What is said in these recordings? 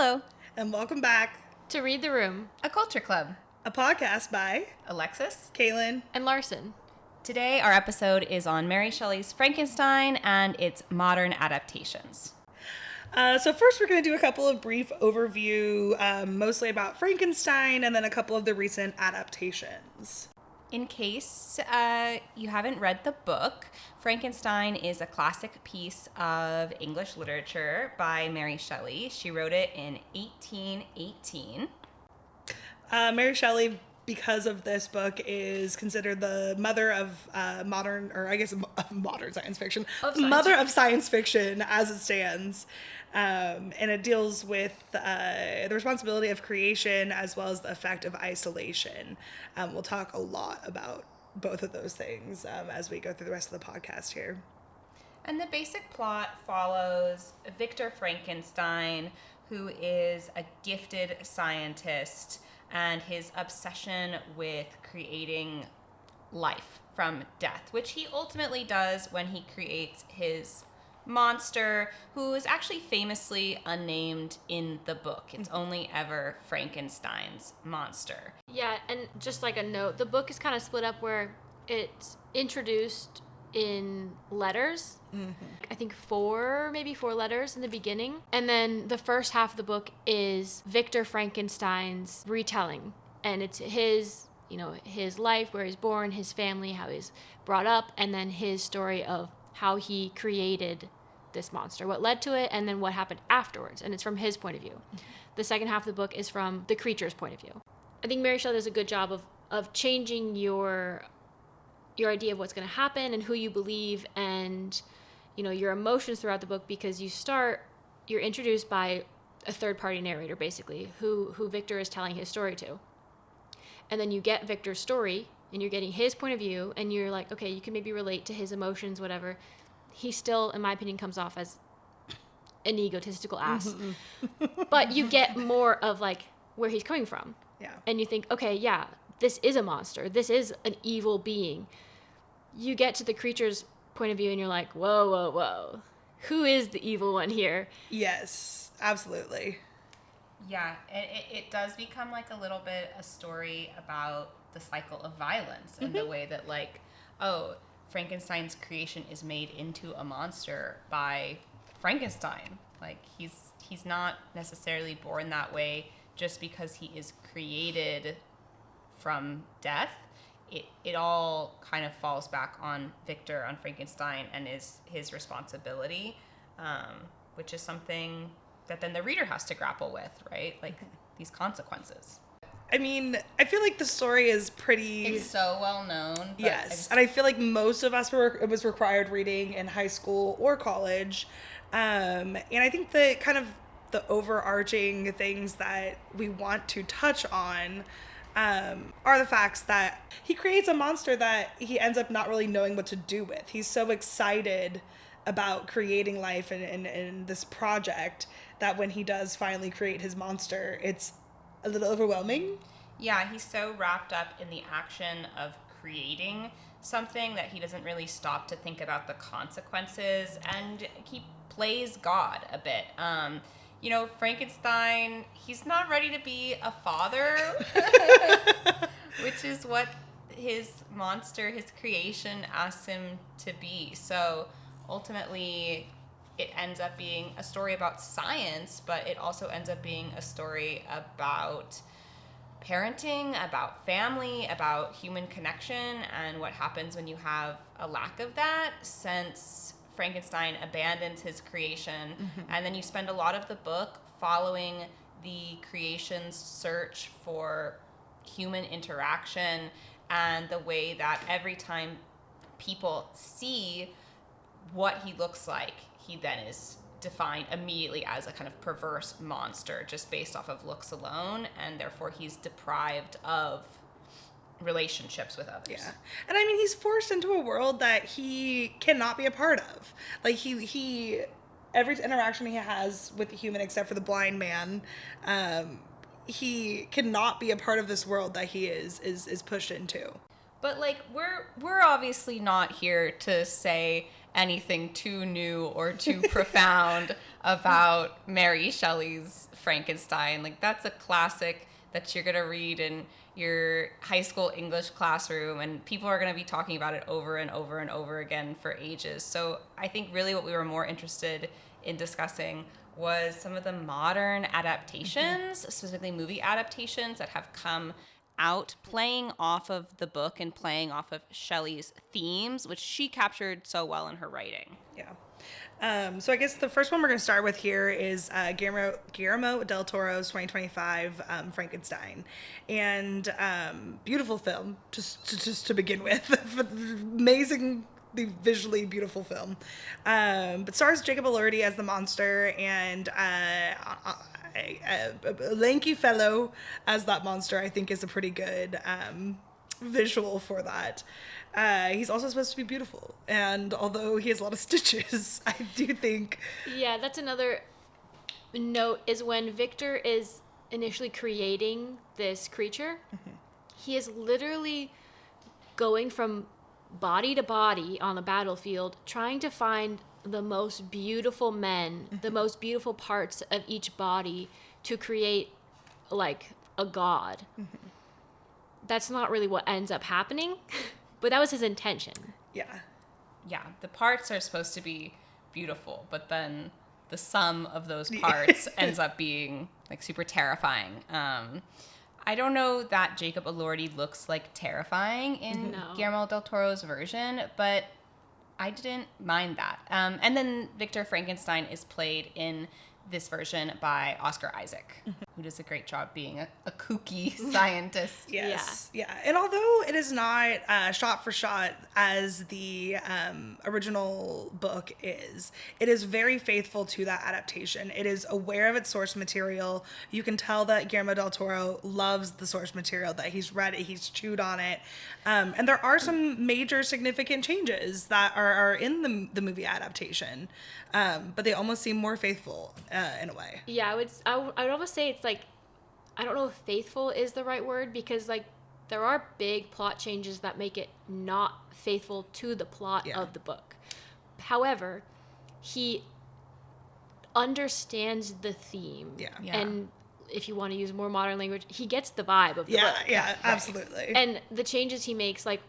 Hello, And welcome back to Read the Room, a culture club. a podcast by Alexys. Kaylin. and Larsen. Today, our episode is on Mary Shelley's Frankenstein and its modern adaptations. So first we're going to do a couple of brief overview, mostly about Frankenstein, and then a couple of the recent adaptations. In case you haven't read the book, Frankenstein is a classic piece of English literature by Mary Shelley. She wrote it in 1818. Mary Shelley, because of this book, is considered the mother of modern science fiction. Mother of science fiction as it stands. And it deals with the responsibility of creation as well as the effect of isolation. We'll talk a lot about both of those things as we go through the rest of the podcast here. And the basic plot follows Victor Frankenstein, who is a gifted scientist, and his obsession with creating life from death, which he ultimately does when he creates his monster, who is actually famously unnamed in the book. It's only ever Frankenstein's monster. Yeah, and just like a note, the book is kind of split up where it's introduced in letters. Mm-hmm. I think maybe four letters in the beginning. And then the first half of the book is Victor Frankenstein's retelling. And it's his life, where he's born, his family, how he's brought up, and then his story of how he created this monster, what led to it, and then what happened afterwards. And it's from his point of view. Mm-hmm. The second half of the book is from the creature's point of view. I think Mary Shelley does a good job of changing your idea of what's going to happen and who you believe, and your emotions throughout the book, because you're introduced by a third-party narrator, basically, who Victor is telling his story to. And then you get Victor's story, and you're getting his point of view, and you're like, okay, you can maybe relate to his emotions, whatever. He still, in my opinion, comes off as an egotistical ass. But you get more of, like, where he's coming from. Yeah. And you think, okay, yeah, this is a monster. This is an evil being. You get to the creature's point of view, and you're like, whoa, whoa, whoa. Who is the evil one here? Yes, absolutely. Yeah, it does become like a little bit a story about the cycle of violence and the way that, like, Frankenstein's creation is made into a monster by Frankenstein. Like, he's not necessarily born that way just because he is created from death. It all kind of falls back on Victor, on Frankenstein, and is his responsibility, which is something that then the reader has to grapple with, right? Like, these consequences. I mean, I feel like the story is pretty... It's so well known. Yes, and I feel like most of us it was required reading in high school or college. And I think the kind of the overarching things that we want to touch on are the facts that he creates a monster that he ends up not really knowing what to do with. He's so excited about creating life and this project that when he does finally create his monster, it's a little overwhelming. Yeah, he's so wrapped up in the action of creating something that he doesn't really stop to think about the consequences, and he plays God a bit. Frankenstein, he's not ready to be a father, which is what his monster, his creation, asks him to be. So ultimately, it ends up being a story about science, but it also ends up being a story about parenting, about family, about human connection, and what happens when you have a lack of that, since Frankenstein abandons his creation. And then you spend a lot of the book following the creation's search for human interaction, and the way that every time people see what he looks like, he then is defined immediately as a kind of perverse monster just based off of looks alone, and therefore he's deprived of relationships with others. Yeah. And I mean, he's forced into a world that he cannot be a part of. Like, he every interaction he has with a human except for the blind man, he cannot be a part of this world that he is pushed into. But, like, we're obviously not here to say anything too new or too profound about Mary Shelley's Frankenstein. Like, that's a classic that you're going to read in your high school English classroom, and people are going to be talking about it over and over and over again for ages. So I think really what we were more interested in discussing was some of the modern adaptations, specifically movie adaptations that have come out playing off of the book and playing off of Shelley's themes, which she captured so well in her writing. Yeah. So I guess the first one we're going to start with here is Guillermo Del Toro's 2025 Frankenstein, and beautiful film just to begin with, amazingly visually beautiful film. But stars Jacob Elordi as the monster, and a lanky fellow as that monster, I think, is a pretty good visual for that. He's also supposed to be beautiful, and although he has a lot of stitches, I do think... Yeah, that's another note, is when Victor is initially creating this creature, he is literally going from body to body on the battlefield, trying to find the most beautiful men, the most beautiful parts of each body to create, like, a god. That's not really what ends up happening, but that was his intention. Yeah. Yeah, the parts are supposed to be beautiful, but then the sum of those parts ends up being, like, super terrifying. I don't know that Jacob Elordi looks, like, terrifying in Guillermo del Toro's version, but I didn't mind that. And then Victor Frankenstein is played in this version by Oscar Isaac, who does a great job being a kooky scientist. Yes. Yeah. And although it is not shot for shot as the original book is, it is very faithful to that adaptation. It is aware of its source material. You can tell that Guillermo del Toro loves the source material, that he's read it, he's chewed on it. And there are some major significant changes that are in the movie adaptation, but they almost seem more faithful in a way. Yeah, I would almost say it's like, I don't know if faithful is the right word, because, like, there are big plot changes that make it not faithful to the plot of the book. However, he understands the theme. Yeah. And if you want to use more modern language, he gets the vibe of the book. Yeah, absolutely. And the changes he makes, like,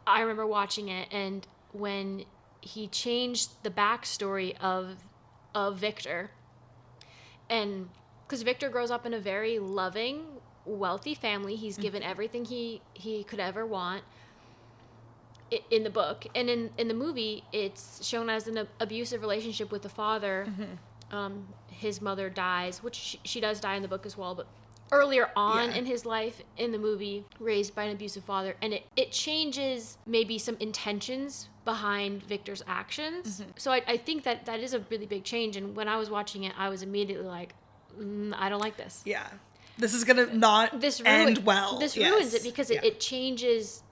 I remember watching it, and when he changed the backstory of Victor, and because Victor grows up in a very loving, wealthy family, he's given everything he could ever want in the book, and in the movie it's shown as an abusive relationship with the father. His mother dies, which she does die in the book as well, but earlier on in his life in the movie, raised by an abusive father, and it changes maybe some intentions behind Victor's actions. So I think that is a really big change, and when I was watching it, I was immediately like, I don't like this. Yeah. This is going to not end well. This ruins it, because it changes,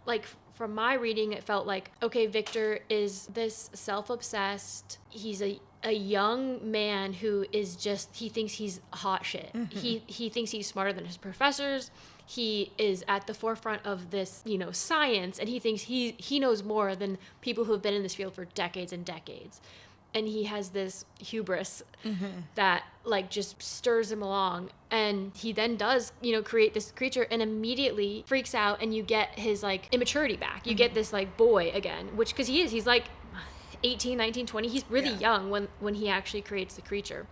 like, from my reading, it felt like, okay, Victor is this self-obsessed, he's a young man who is just, he thinks he's hot shit. He thinks he's smarter than his professors. He is at the forefront of this, science, and he thinks he knows more than people who have been in this field for decades and decades. And he has this hubris that, like, just stirs him along. And he then does, create this creature, and immediately freaks out, and you get his, like, immaturity back. You get this, like, boy again, which, because he's like 18, 19, 20. He's really young when he actually creates the creature.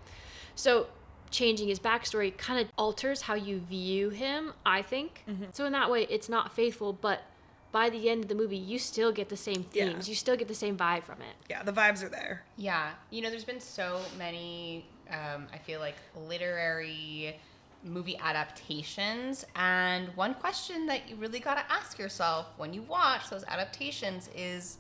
So changing his backstory kind of alters how you view him, I think. So in that way, it's not faithful, but by the end of the movie, you still get the same themes. You still get the same vibe from it. Yeah, the vibes are there. Yeah. There's been so many, I feel like, literary movie adaptations. And one question that you really got to ask yourself when you watch those adaptations is,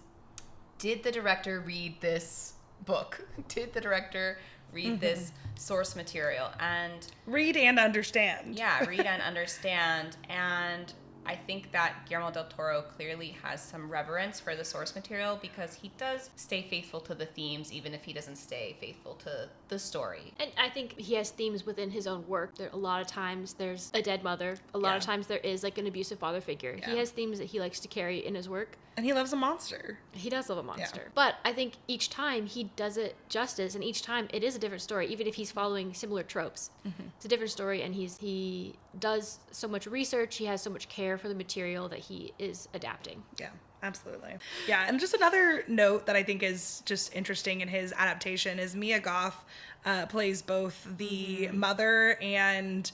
did the director read this book? Did the director read this source material? And read and understand. Yeah, read and understand. And I think that Guillermo Del Toro clearly has some reverence for the source material because he does stay faithful to the themes, even if he doesn't stay faithful to the story. And I think he has themes within his own work. There, a lot of times there's a dead mother. A lot of times there is like an abusive father figure. He has themes that he likes to carry in his work. And he loves a monster. He does love a monster. But I think each time he does it justice, and each time it is a different story, even if he's following similar tropes. It's a different story, and he does so much research, he has so much care for the material that he is adapting. Yeah, absolutely. Yeah, and just another note that I think is just interesting in his adaptation is Mia Goth plays both the mother and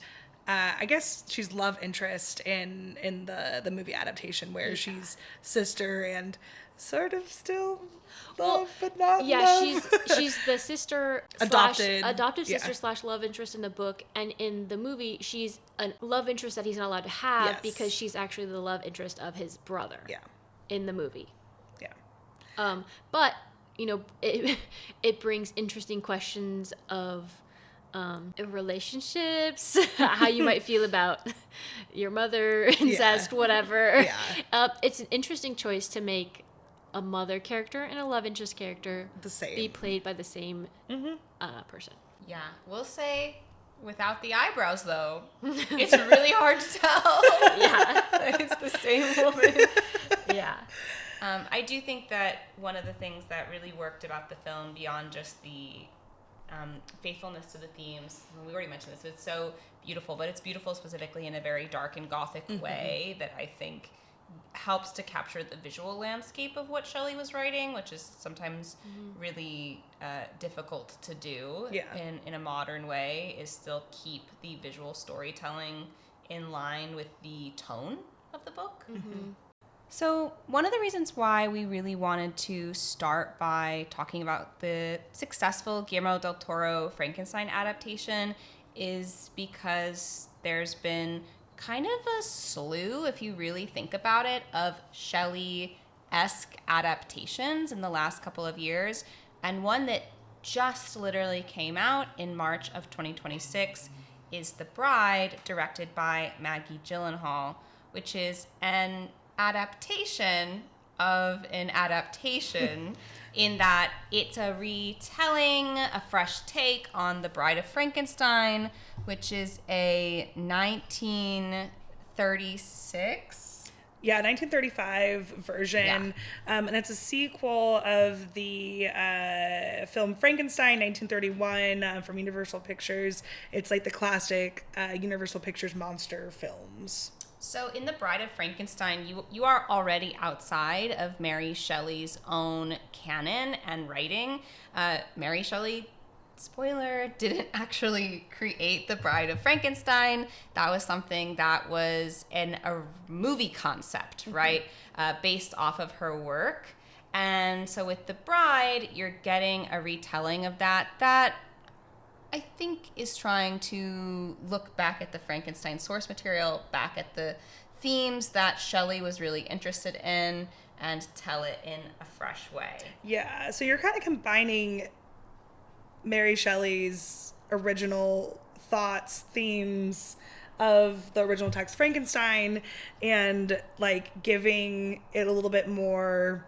I guess she's love interest in the movie adaptation, where she's sister and sort of still love, but not love. she's the sister adopted sister slash love interest in the book, and in the movie she's a love interest that he's not allowed to have because she's actually the love interest of his brother in the movie. But you know, it brings interesting questions of relationships, how you might feel about your mother, incest, whatever. It's an interesting choice to make a mother character and a love interest character the same, be played by the same person. Yeah, we'll say without the eyebrows though, it's really hard to tell. It's the same woman. I do think that one of the things that really worked about the film, beyond just the faithfulness to the themes, we already mentioned this, it's so beautiful, but it's beautiful specifically in a very dark and gothic way that I think helps to capture the visual landscape of what Shelley was writing, which is sometimes really difficult to do in a modern way, is still keep the visual storytelling in line with the tone of the book. So one of the reasons why we really wanted to start by talking about the successful Guillermo del Toro Frankenstein adaptation is because there's been kind of a slew, if you really think about it, of Shelley-esque adaptations in the last couple of years. And one that just literally came out in March of 2026 is The Bride, directed by Maggie Gyllenhaal, which is an adaptation of an adaptation in that it's a retelling, a fresh take on The Bride of Frankenstein, which is a 1936 1935 version. And it's a sequel of the film Frankenstein, 1931, from Universal Pictures. It's like the classic Universal Pictures monster films. So in The Bride of Frankenstein, you are already outside of Mary Shelley's own canon and writing. Mary Shelley, spoiler, didn't actually create The Bride of Frankenstein. That was something that was a movie concept, right? Based off of her work. And so with The Bride, you're getting a retelling of that I think is trying to look back at the Frankenstein source material, back at the themes that Shelley was really interested in, and tell it in a fresh way. Yeah, so you're kind of combining Mary Shelley's original thoughts, themes of the original text Frankenstein, and like giving it a little bit more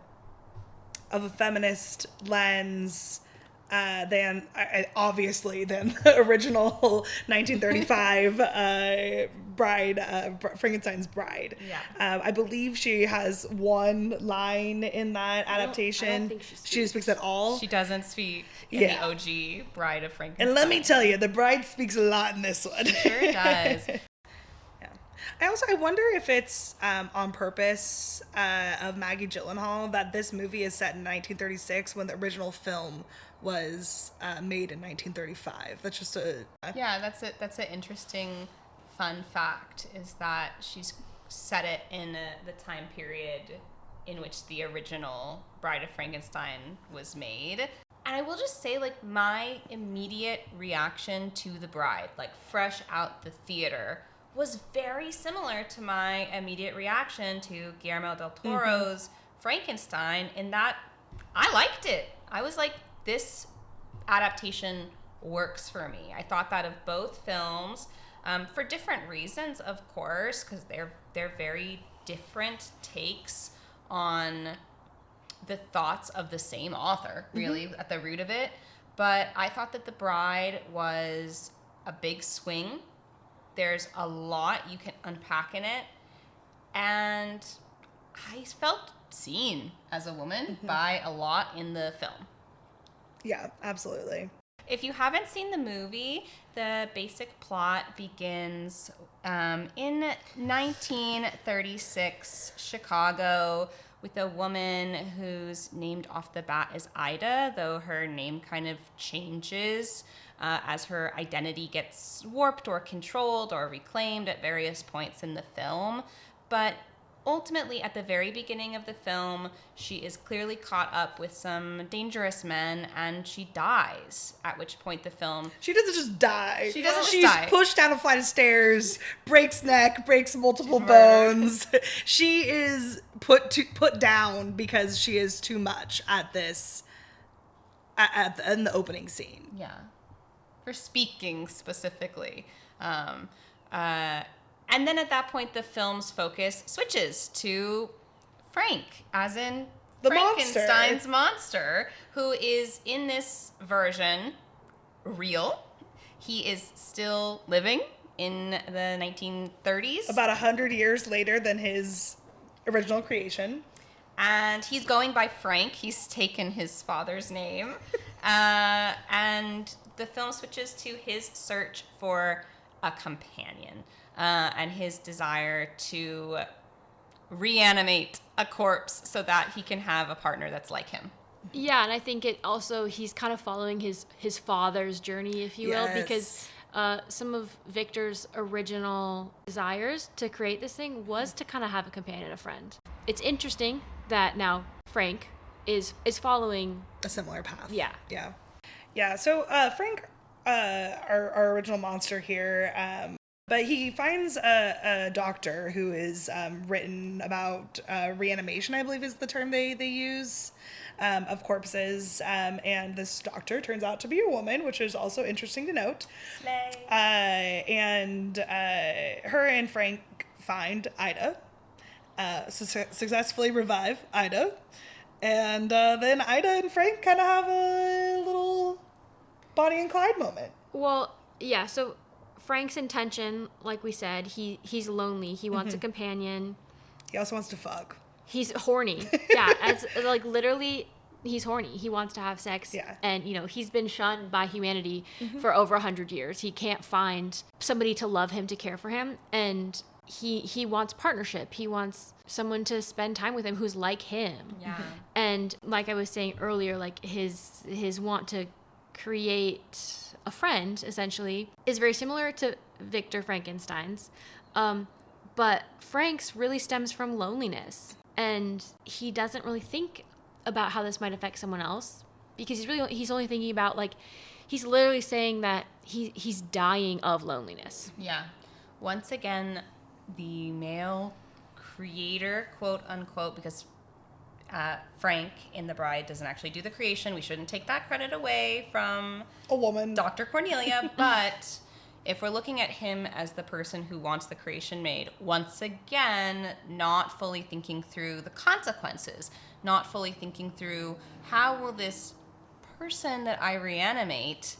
of a feminist lens than the original 1935 Frankenstein's Bride. I believe she has one line in that adaptation. I don't think she speaks at all. She doesn't speak in the OG Bride of Frankenstein. And let me tell you, the bride speaks a lot in this one. Sure does. I wonder if it's on purpose of Maggie Gyllenhaal that this movie is set in 1936 when the original film was made in 1935. That's just that's an interesting fun fact, is that she's set it in the time period in which the original Bride of Frankenstein was made. And I will just say, like, my immediate reaction to The Bride, like fresh out the theater, was very similar to my immediate reaction to Guillermo del Toro's Frankenstein, in that I liked it. I was like, this adaptation works for me. I thought that of both films. for different reasons, of course, because they're very different takes on the thoughts of the same author, really, at the root of it. But I thought that The Bride was a big swing. There's a lot you can unpack in it. And I felt seen as a woman by a lot in the film. Yeah, absolutely. If you haven't seen the movie, the basic plot begins in 1936 Chicago with a woman who's named off the bat as Ida, though her name kind of changes as her identity gets warped or controlled or reclaimed at various points in the film. But ultimately, at the very beginning of the film, she is clearly caught up with some dangerous men and she dies, at which point the film... She doesn't just die. She doesn't just She's die. pushed down a flight of stairs, breaks neck, breaks multiple bones. She is put down because she is too much at this, in the opening scene. Yeah. For speaking specifically. And then at that point, the film's focus switches to Frank, as in The Frankenstein's monster, who is in this version real. He is still living in the 1930s. About 100 years later than his original creation. And he's going by Frank. He's taken his father's name. And the film switches to his search for a companion. And his desire to reanimate a corpse so that he can have a partner that's like him. Yeah, and I think it also, he's kind of following his father's journey, if you will, because some of Victor's original desires to create this thing was to kind of have a companion, a friend. It's interesting that now Frank is following A similar path. Yeah. Yeah, so Frank, our original monster here, but he finds a doctor who is written about reanimation, I believe is the term they use, of corpses. And this doctor turns out to be a woman, which is also interesting to note. And her and Frank find Ida, successfully revive Ida. And then Ida and Frank kind of have a little Bonnie and Clyde moment. Well, yeah, so Frank's intention, like we said, he's lonely. He wants a companion. He also wants to fuck. He's horny. Yeah, like literally, he's horny. He wants to have sex. Yeah. And, he's been shunned by humanity for over 100 years. He can't find somebody to love him, to care for him. And he wants partnership. He wants someone to spend time with him who's like him. Yeah. And like I was saying earlier, like his want to create a friend, essentially, is very similar to Victor Frankenstein's. But Frank's really stems from loneliness. And he doesn't really think about how this might affect someone else, because he's only thinking about, like, he's literally saying that he's dying of loneliness. Yeah. Once again, the male creator, quote unquote, because Frank in The Bride doesn't actually do the creation. We shouldn't take that credit away from A woman. Dr. Cornelia. But if we're looking at him as the person who wants the creation made, once again, not fully thinking through the consequences, not fully thinking through how will this person that I reanimate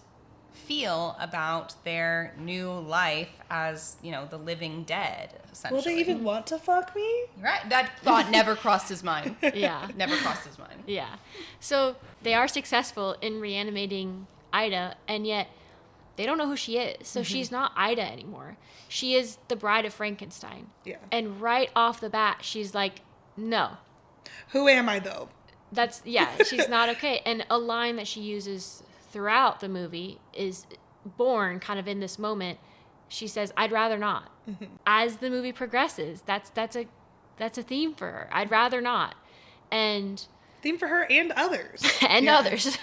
feel about their new life as, the living dead, essentially. Will they even want to fuck me? Right. That thought never crossed his mind. Yeah. Never crossed his mind. Yeah. So they are successful in reanimating Ida, and yet they don't know who she is. So she's not Ida anymore. She is the Bride of Frankenstein. Yeah. And right off the bat, she's like, no. Who am I, though? She's not okay. And a line that she uses throughout the movie is born kind of in this moment. She says, "I'd rather not." As the movie progresses, that's a theme for her. I'd rather not. And Theme for her and others. and Yeah. others.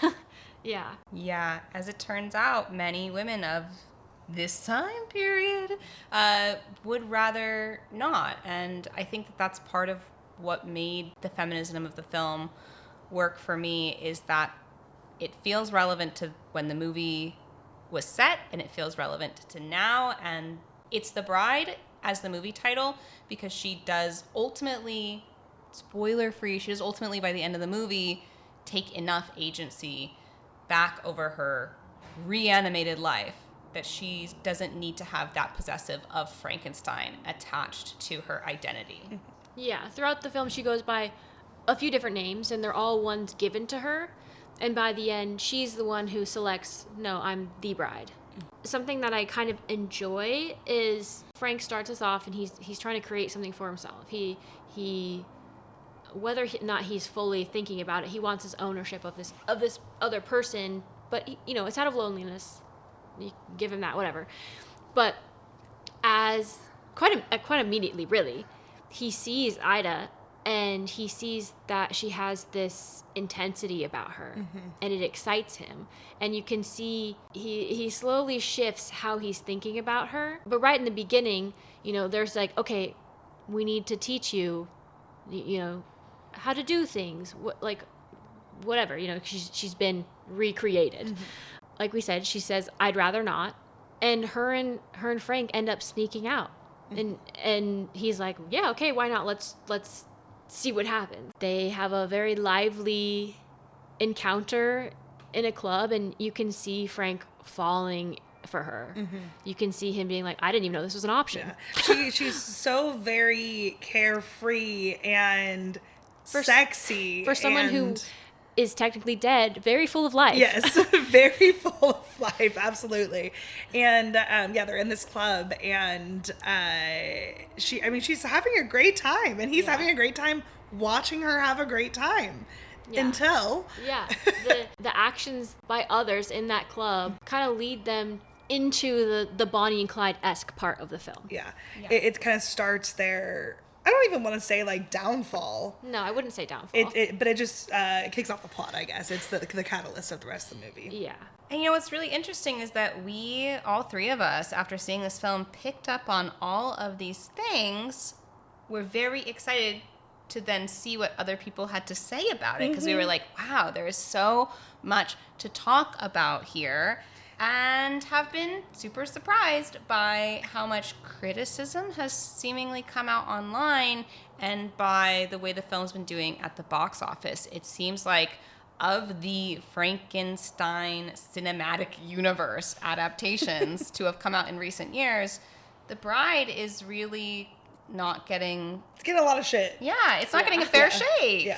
Yeah. Yeah, as it turns out, many women of this time period would rather not. And I think that that's part of what made the feminism of the film work for me, is that it feels relevant to when the movie was set, and it feels relevant to now, and it's The Bride as the movie title because she does ultimately, spoiler free, she does ultimately by the end of the movie take enough agency back over her reanimated life that she doesn't need to have that possessive of Frankenstein attached to her identity. Yeah, throughout the film, she goes by a few different names, and they're all ones given to her. And by the end, she's the one who selects, no, I'm the bride. Something that I kind of enjoy is Frank starts us off, and he's trying to create something for himself. He whether or not he's fully thinking about it, he wants his ownership of this other person. But it's out of loneliness. You give him that, whatever. But as quite immediately, really, he sees Ida, and he sees that she has this intensity about her, and it excites him. And you can see he slowly shifts how he's thinking about her. But right in the beginning, there's like, okay, we need to teach you, how to do things, whatever. She's been recreated. Like we said, she says, I'd rather not. And her and Frank end up sneaking out. And he's like, yeah, okay, why not? Let's see what happens. They have a very lively encounter in a club, and you can see Frank falling for her. You can see him being like, I didn't even know this was an option. Yeah. She's so very carefree and sexy. For someone who is technically dead, very full of life. Yes, very full of life, absolutely. And they're in this club, and she's having a great time, and he's having a great time watching her have a great time. Until the actions by others in that club kind of lead them into the Bonnie and Clyde-esque part of the film. It kind of starts there. I don't even want to say like downfall. No, I wouldn't say downfall. But it just kicks off the plot, I guess. It's the catalyst of the rest of the movie. Yeah. And what's really interesting is that we, all three of us, after seeing this film, picked up on all of these things. We're very excited to then see what other people had to say about it, because we were like, wow, there is so much to talk about here. And have been super surprised by how much criticism has seemingly come out online and by the way the film's been doing at the box office. It seems like of the Frankenstein cinematic universe adaptations to have come out in recent years, The Bride is really not getting... It's getting a lot of shit. Yeah, it's not getting a fair shake.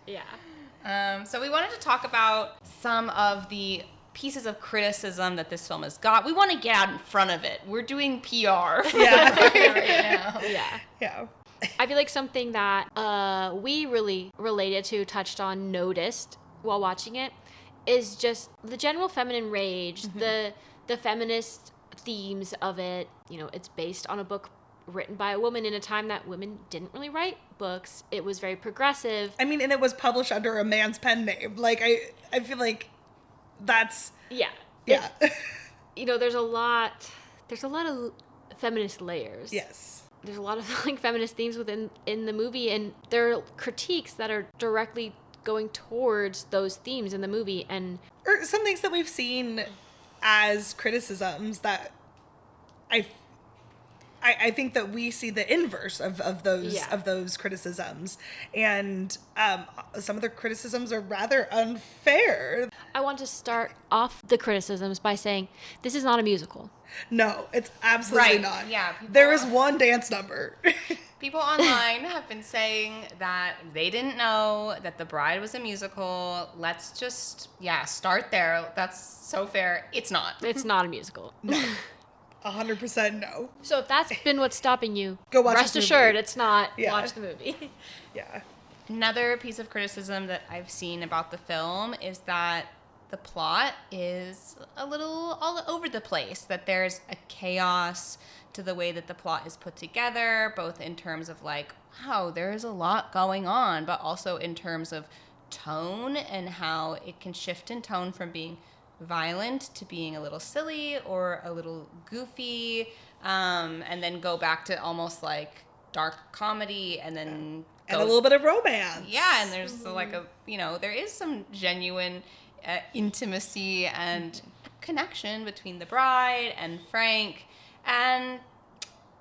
Yeah. So we wanted to talk about some of the pieces of criticism that this film has got. We want to get out in front of it. We're doing PR right now. Yeah. I feel like something that we really related to, touched on, noticed while watching it is just the general feminine rage, the feminist themes of it. It's based on a book written by a woman in a time that women didn't really write books. It was very progressive. I mean, and it was published under a man's pen name. Like, I feel like that's... Yeah. There's a lot of feminist layers. Yes. There's a lot of feminist themes in the movie, and there are critiques that are directly going towards those themes in the movie, or some things that we've seen as criticisms that I think that we see the inverse of those criticisms, and some of the criticisms are rather unfair. I want to start off the criticisms by saying this is not a musical. No, it's absolutely not. Yeah, there is one dance number. People online have been saying that they didn't know that The Bride was a musical. Let's just start there. That's so fair. It's not. It's not a musical. No. 100% no. So if that's been what's stopping you, go watch rest assured it's not. Yeah. Watch the movie. Yeah. Another piece of criticism that I've seen about the film is that the plot is a little all over the place, that there's a chaos to the way that the plot is put together, both in terms of like, wow, there is a lot going on, but also in terms of tone and how it can shift in tone from being violent to being a little silly or a little goofy, and then go back to almost like dark comedy, and then and a little bit of romance. Yeah, and there's there is some genuine intimacy and connection between the bride and Frank, and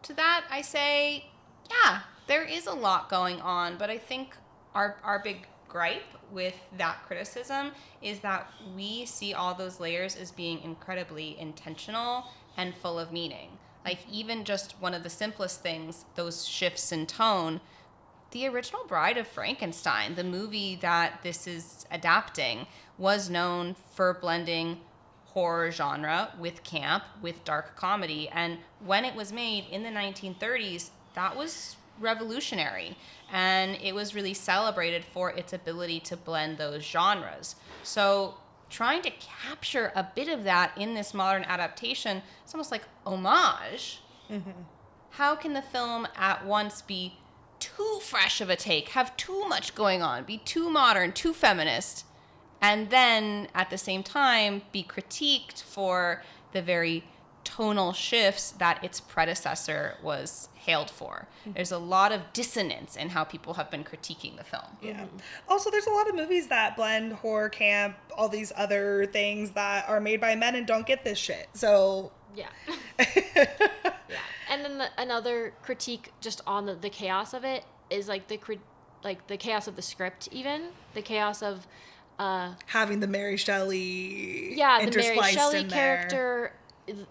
to that, I say, yeah, there is a lot going on, but I think our big gripe with that criticism is that we see all those layers as being incredibly intentional and full of meaning. Like, even just one of the simplest things, those shifts in tone, the original Bride of Frankenstein, the movie that this is adapting, was known for blending horror genre with camp, with dark comedy. And when it was made in the 1930s, that was revolutionary. And it was really celebrated for its ability to blend those genres. So trying to capture a bit of that in this modern adaptation, it's almost like homage. Mm-hmm. How can the film at once be too fresh of a take, have too much going on, be too modern, too feminist, and then at the same time be critiqued for the very tonal shifts that its predecessor was hailed for? There's a lot of dissonance in how people have been critiquing the film. Yeah. Also, there's a lot of movies that blend horror, camp, all these other things that are made by men and don't get this shit. So yeah. Yeah. And then another critique just on the chaos of it is like the chaos of the script, even the chaos of having the Mary Shelley the Mary Shelley in character,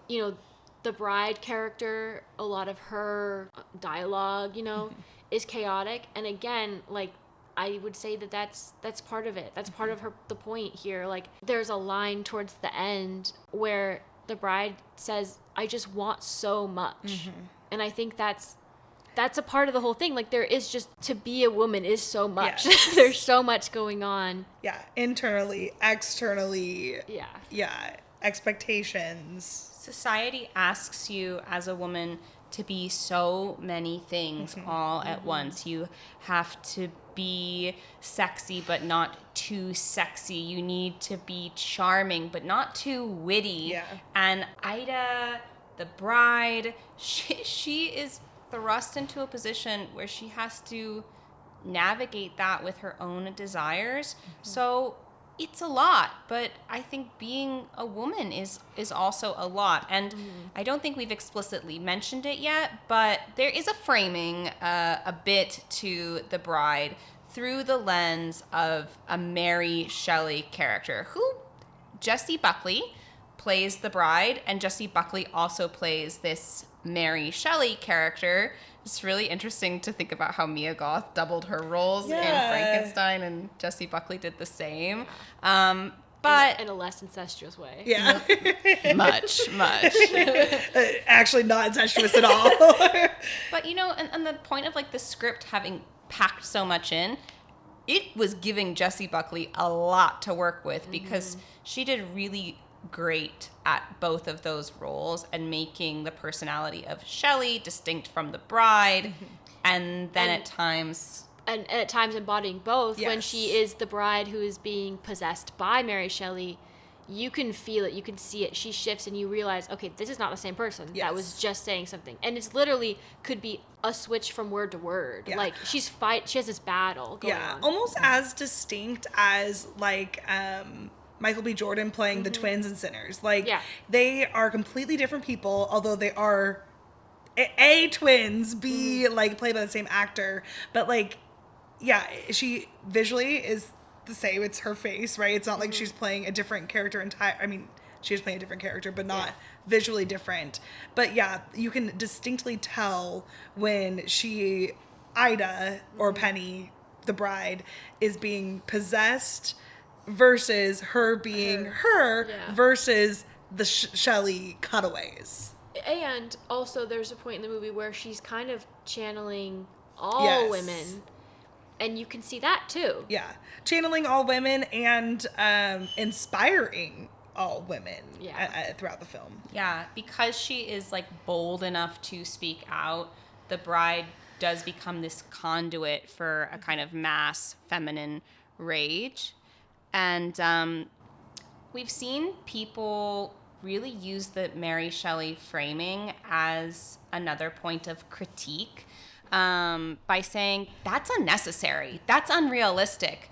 you know, the bride character, a lot of her dialogue, you know, is chaotic. And again, like, I would say that's part of it. That's part of the point here. Like, there's a line towards the end where the bride says, "I just want so much." And I think that's a part of the whole thing. Like, there is just, to be a woman is so much. Yes. There's so much going on. Yeah. Internally, externally. Yeah. Yeah. Expectations. Society asks you as a woman to be so many things all at once. You have to be sexy, but not too sexy. You need to be charming, but not too witty. Yeah. And Ida, the bride, she is thrust into a position where she has to navigate that with her own desires. So it's a lot, but I think being a woman is also a lot. And I don't think we've explicitly mentioned it yet, but there is a framing a bit to the bride through the lens of a Mary Shelley character, who Jessie Buckley plays the bride, and Jessie Buckley also plays this Mary Shelley character. It's really interesting to think about how Mia Goth doubled her roles in Frankenstein, and Jessie Buckley did the same. But in a less incestuous way. Yeah. much. Actually not incestuous at all. But, you know, and the point of, like, the script having packed so much in, it was giving Jessie Buckley a lot to work with, because she did really great at both of those roles and making the personality of Shelley distinct from the bride, and then at times embodying both. Yes. When she is the bride who is being possessed by Mary Shelley, you can feel it, you can see it. She shifts and you realize, okay, this is not the same person that was just saying something. And it's literally could be a switch from word to word. Yeah. Like, she has this battle going on. Almost as distinct as, like, Michael B. Jordan playing the twins in Sinners. Like, they are completely different people, although they are A, twins, B, like, played by the same actor. But, like, she visually is the same. It's her face, right? It's not like she's playing a different character I mean, she is playing a different character, but not visually different. But, you can distinctly tell when Ida, or Penny, the bride, is being possessed versus her being her versus the Shelley cutaways. And also there's a point in the movie where she's kind of channeling all women, and you can see that too. Yeah. Channeling all women and inspiring all women throughout the film. Yeah, because she is, like, bold enough to speak out, the bride does become this conduit for a kind of mass feminine rage. And we've seen people really use the Mary Shelley framing as another point of critique, by saying, that's unnecessary, that's unrealistic.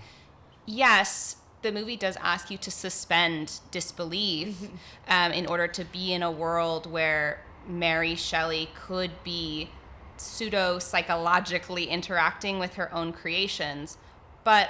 Yes, the movie does ask you to suspend disbelief in order to be in a world where Mary Shelley could be pseudo-psychologically interacting with her own creations, but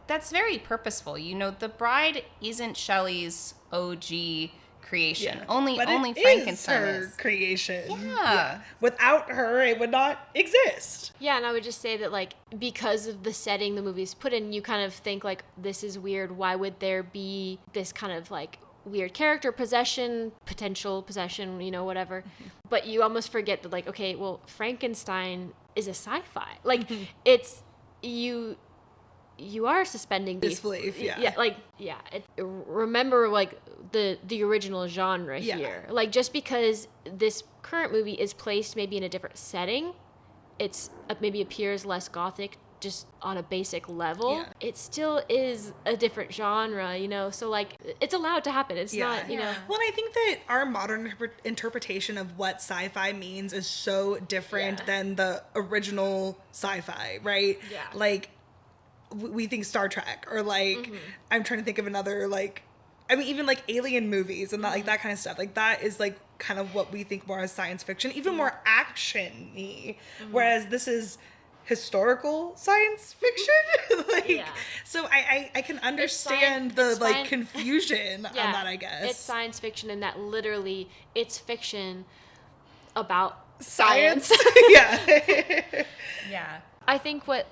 that's very purposeful. You know, the bride isn't Shelley's OG creation. Only Frankenstein is her creation. Yeah. Without her, it would not exist. Yeah, and I would just say that, like, because of the setting the movie's put in, you kind of think, like, this is weird. Why would there be this kind of, like, weird character potential possession, you know, whatever. Mm-hmm. But you almost forget that, like, okay, well, Frankenstein is a sci-fi. Like, it's, you are suspending disbelief. Remember, like, the original genre here. Like, just because this current movie is placed maybe in a different setting, it's maybe appears less gothic just on a basic level, it still is a different genre, you know, so, like, it's allowed to happen. It's not, you know. Well, and I think that our modern interpretation of what sci-fi means is so different than the original sci-fi, right? Yeah. Like, we think Star Trek, or, like, I'm trying to think of another, like, I mean, even, like, alien movies and that, like, that kind of stuff. Like, that is, like, kind of what we think more as science fiction, even more action-y. Whereas this is historical science fiction. So I can understand the confusion on that, I guess. It's science fiction in that literally it's fiction about science. Yeah. I think what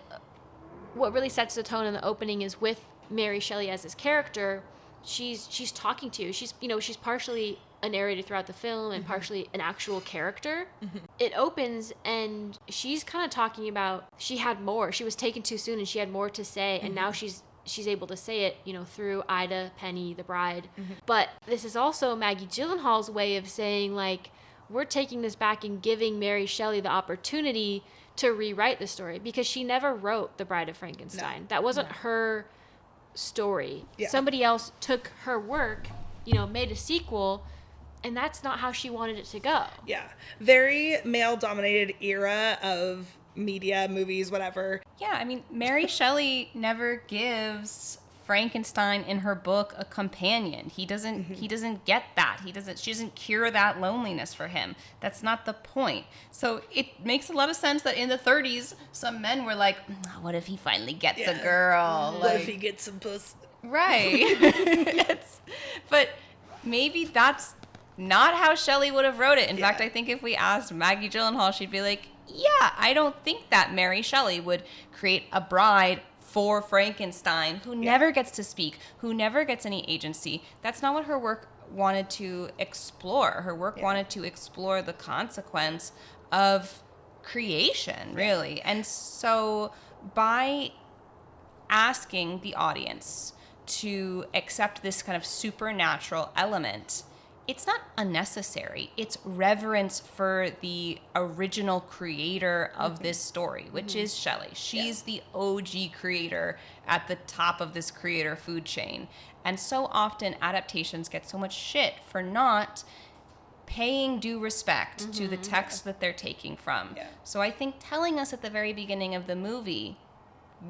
really sets the tone in the opening is with Mary Shelley as this character. She's talking to you. She's partially a narrator throughout the film and partially an actual character. It opens and she's kind of talking about she had more. She was taken too soon and she had more to say, and now she's able to say it, you know, through Ida, Penny, the bride. But this is also Maggie Gyllenhaal's way of saying, like, we're taking this back and giving Mary Shelley the opportunity to rewrite the story, because she never wrote The Bride of Frankenstein. No. That wasn't her story. Somebody else took her work, you know, made a sequel, and that's not how she wanted it to go. Very male-dominated era of media, movies, whatever. I mean, Mary Shelley never gives Frankenstein in her book a companion. He doesn't get that. She doesn't cure that loneliness for him. That's not the point. So it makes a lot of sense that in the 30s, some men were like, what if he finally gets a girl? What if he gets some pussy? Right. But maybe that's not how Shelley would have wrote it. In fact, I think if we asked Maggie Gyllenhaal, she'd be like, I don't think that Mary Shelley would create a bride for Frankenstein who never gets to speak, who never gets any agency. That's not what her work wanted to explore. Her work wanted to explore the consequence of creation, really. And so by asking the audience to accept this kind of supernatural element, it's not unnecessary. It's reverence for the original creator of this story, which is Shelley. She's the OG creator at the top of this creator food chain. And so often adaptations get so much shit for not paying due respect to the text that they're taking from. So I think telling us at the very beginning of the movie,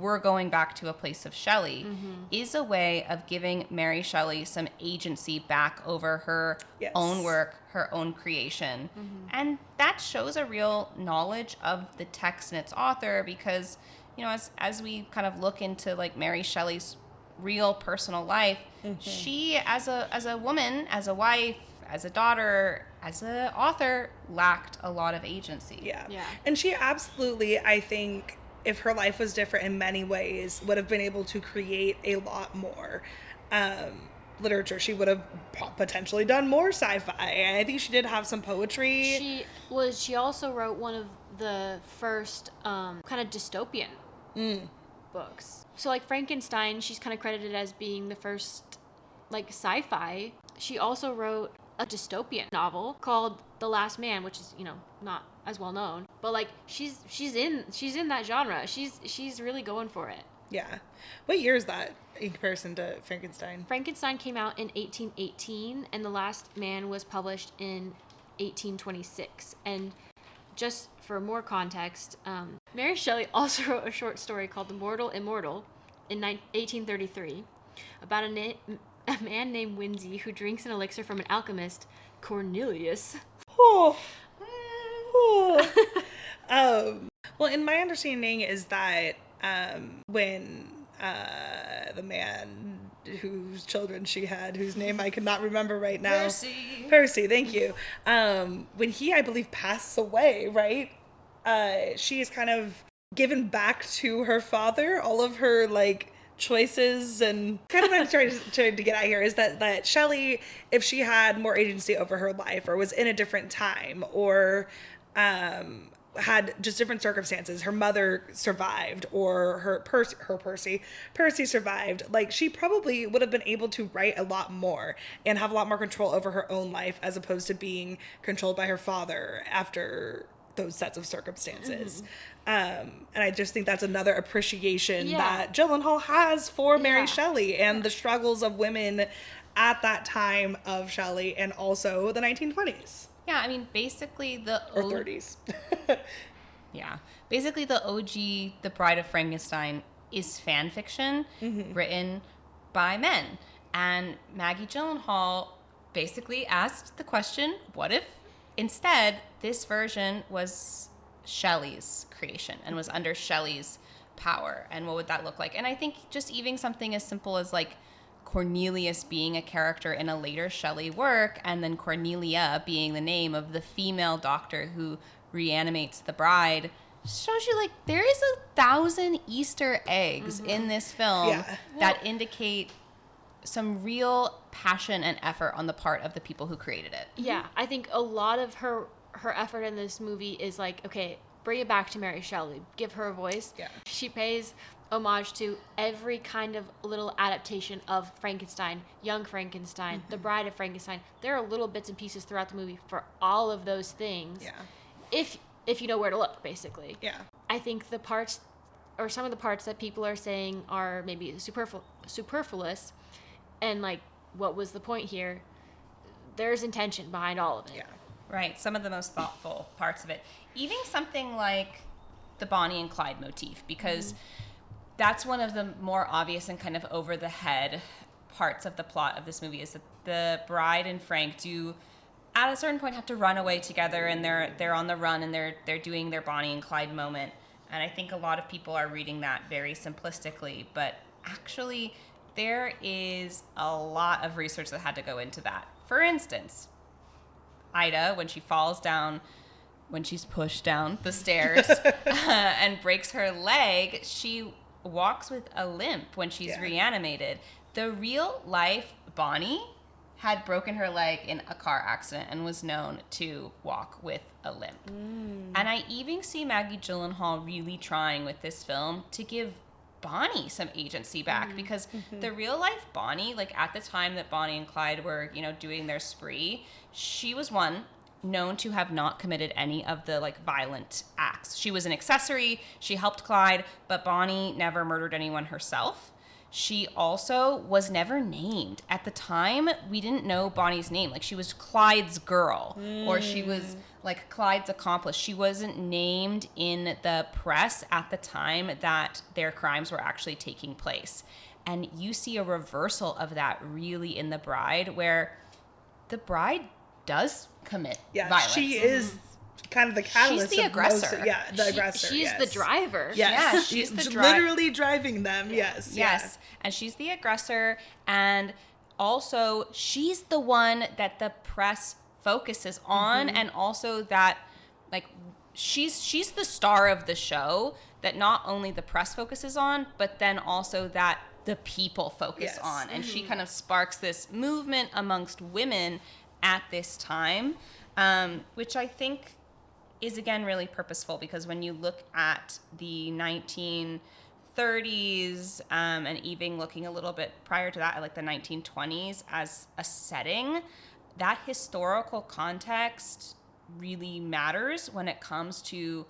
we're going back to a place of Shelley, is a way of giving Mary Shelley some agency back over her own work, her own creation. And that shows a real knowledge of the text and its author, because, you know, as we kind of look into, like, Mary Shelley's real personal life, she, as a woman, as a wife, as a daughter, as an author, lacked a lot of agency. And she absolutely, I think, if her life was different in many ways, would have been able to create a lot more literature. She would have potentially done more sci-fi. And I think she did have some poetry. She also wrote one of the first kind of dystopian books. So, like, Frankenstein, she's kind of credited as being the first, like, sci-fi. She also wrote a dystopian novel called The Last Man, which is, you know, not as well known, but, like, she's in that genre. She's really going for it. What year is that in comparison to Frankenstein? Frankenstein came out in 1818, and The Last Man was published in 1826. And just for more context, Mary Shelley also wrote a short story called The Mortal Immortal in 1833 about a man named Winsey who drinks an elixir from an alchemist, Cornelius. Oh. Well, and my understanding is that when the man whose children she had, whose name I cannot remember right now. Percy, thank you. When he, I believe, passes away, right? She is kind of given back to her father all of her, like, choices, and kind of what I'm trying to get at here is that Shelley, if she had more agency over her life, or was in a different time, or had just different circumstances, her mother survived, or Percy survived, like, she probably would have been able to write a lot more and have a lot more control over her own life, as opposed to being controlled by her father after those sets of circumstances. And I just think that's another appreciation that Gyllenhaal has for Mary Shelley and the struggles of women at that time of Shelley, and also the 1920s. Yeah, I mean, basically or 30s. Yeah. Basically, the OG, The Bride of Frankenstein, is fan fiction written by men. And Maggie Gyllenhaal basically asked the question, what if instead this version was Shelley's creation and was under Shelley's power? And what would that look like? And I think just even something as simple as, like, Cornelius being a character in a later Shelley work, and then Cornelia being the name of the female doctor who reanimates the bride, shows you, like, there is 1,000 Easter eggs in this film that indicate some real passion and effort on the part of the people who created it. Yeah, I think a lot of her effort in this movie is like, okay, bring it back to Mary Shelley, give her a voice. Yeah. She pays homage to every kind of little adaptation of Frankenstein, Young Frankenstein, The Bride of Frankenstein. There are little bits and pieces throughout the movie for all of those things. Yeah. If you know where to look, basically. Yeah. I think the parts, or some of the parts that people are saying are maybe superfluous, and, like, what was the point here? There's intention behind all of it. Yeah. Right. Some of the most thoughtful parts of it. Even something like the Bonnie and Clyde motif, because that's one of the more obvious and kind of over the head parts of the plot of this movie, is that the bride and Frank do at a certain point have to run away together, and they're on the run, and they're doing their Bonnie and Clyde moment. And I think a lot of people are reading that very simplistically, but actually there is a lot of research that had to go into that. For instance, Ida, when she falls down, when she's pushed down the stairs and breaks her leg, she walks with a limp when she's reanimated. The real life Bonnie had broken her leg in a car accident and was known to walk with a limp. And I even see Maggie Gyllenhaal really trying with this film to give Bonnie some agency back, because the real life Bonnie, like, at the time that Bonnie and Clyde were, you know, doing their spree, she was known to have not committed any of the, like, violent acts. She was an accessory, she helped Clyde, but Bonnie never murdered anyone herself. She also was never named. At the time, we didn't know Bonnie's name. Like, she was Clyde's girl, or she was, like, Clyde's accomplice. She wasn't named in the press at the time that their crimes were actually taking place. And you see a reversal of that really in The Bride, where the bride does commit violence. She is kind of the catalyst. She's the aggressor. The aggressor. She's the driver. Yeah, she's the literally driving them. Yes. And she's the aggressor, and also she's the one that the press focuses on, and also that, like, she's the star of the show that not only the press focuses on, but then also that the people focus on. And she kind of sparks this movement amongst women at this time, which I think is, again, really purposeful, because when you look at the 1930s, and even looking a little bit prior to that, like the 1920s as a setting, that historical context really matters when it comes to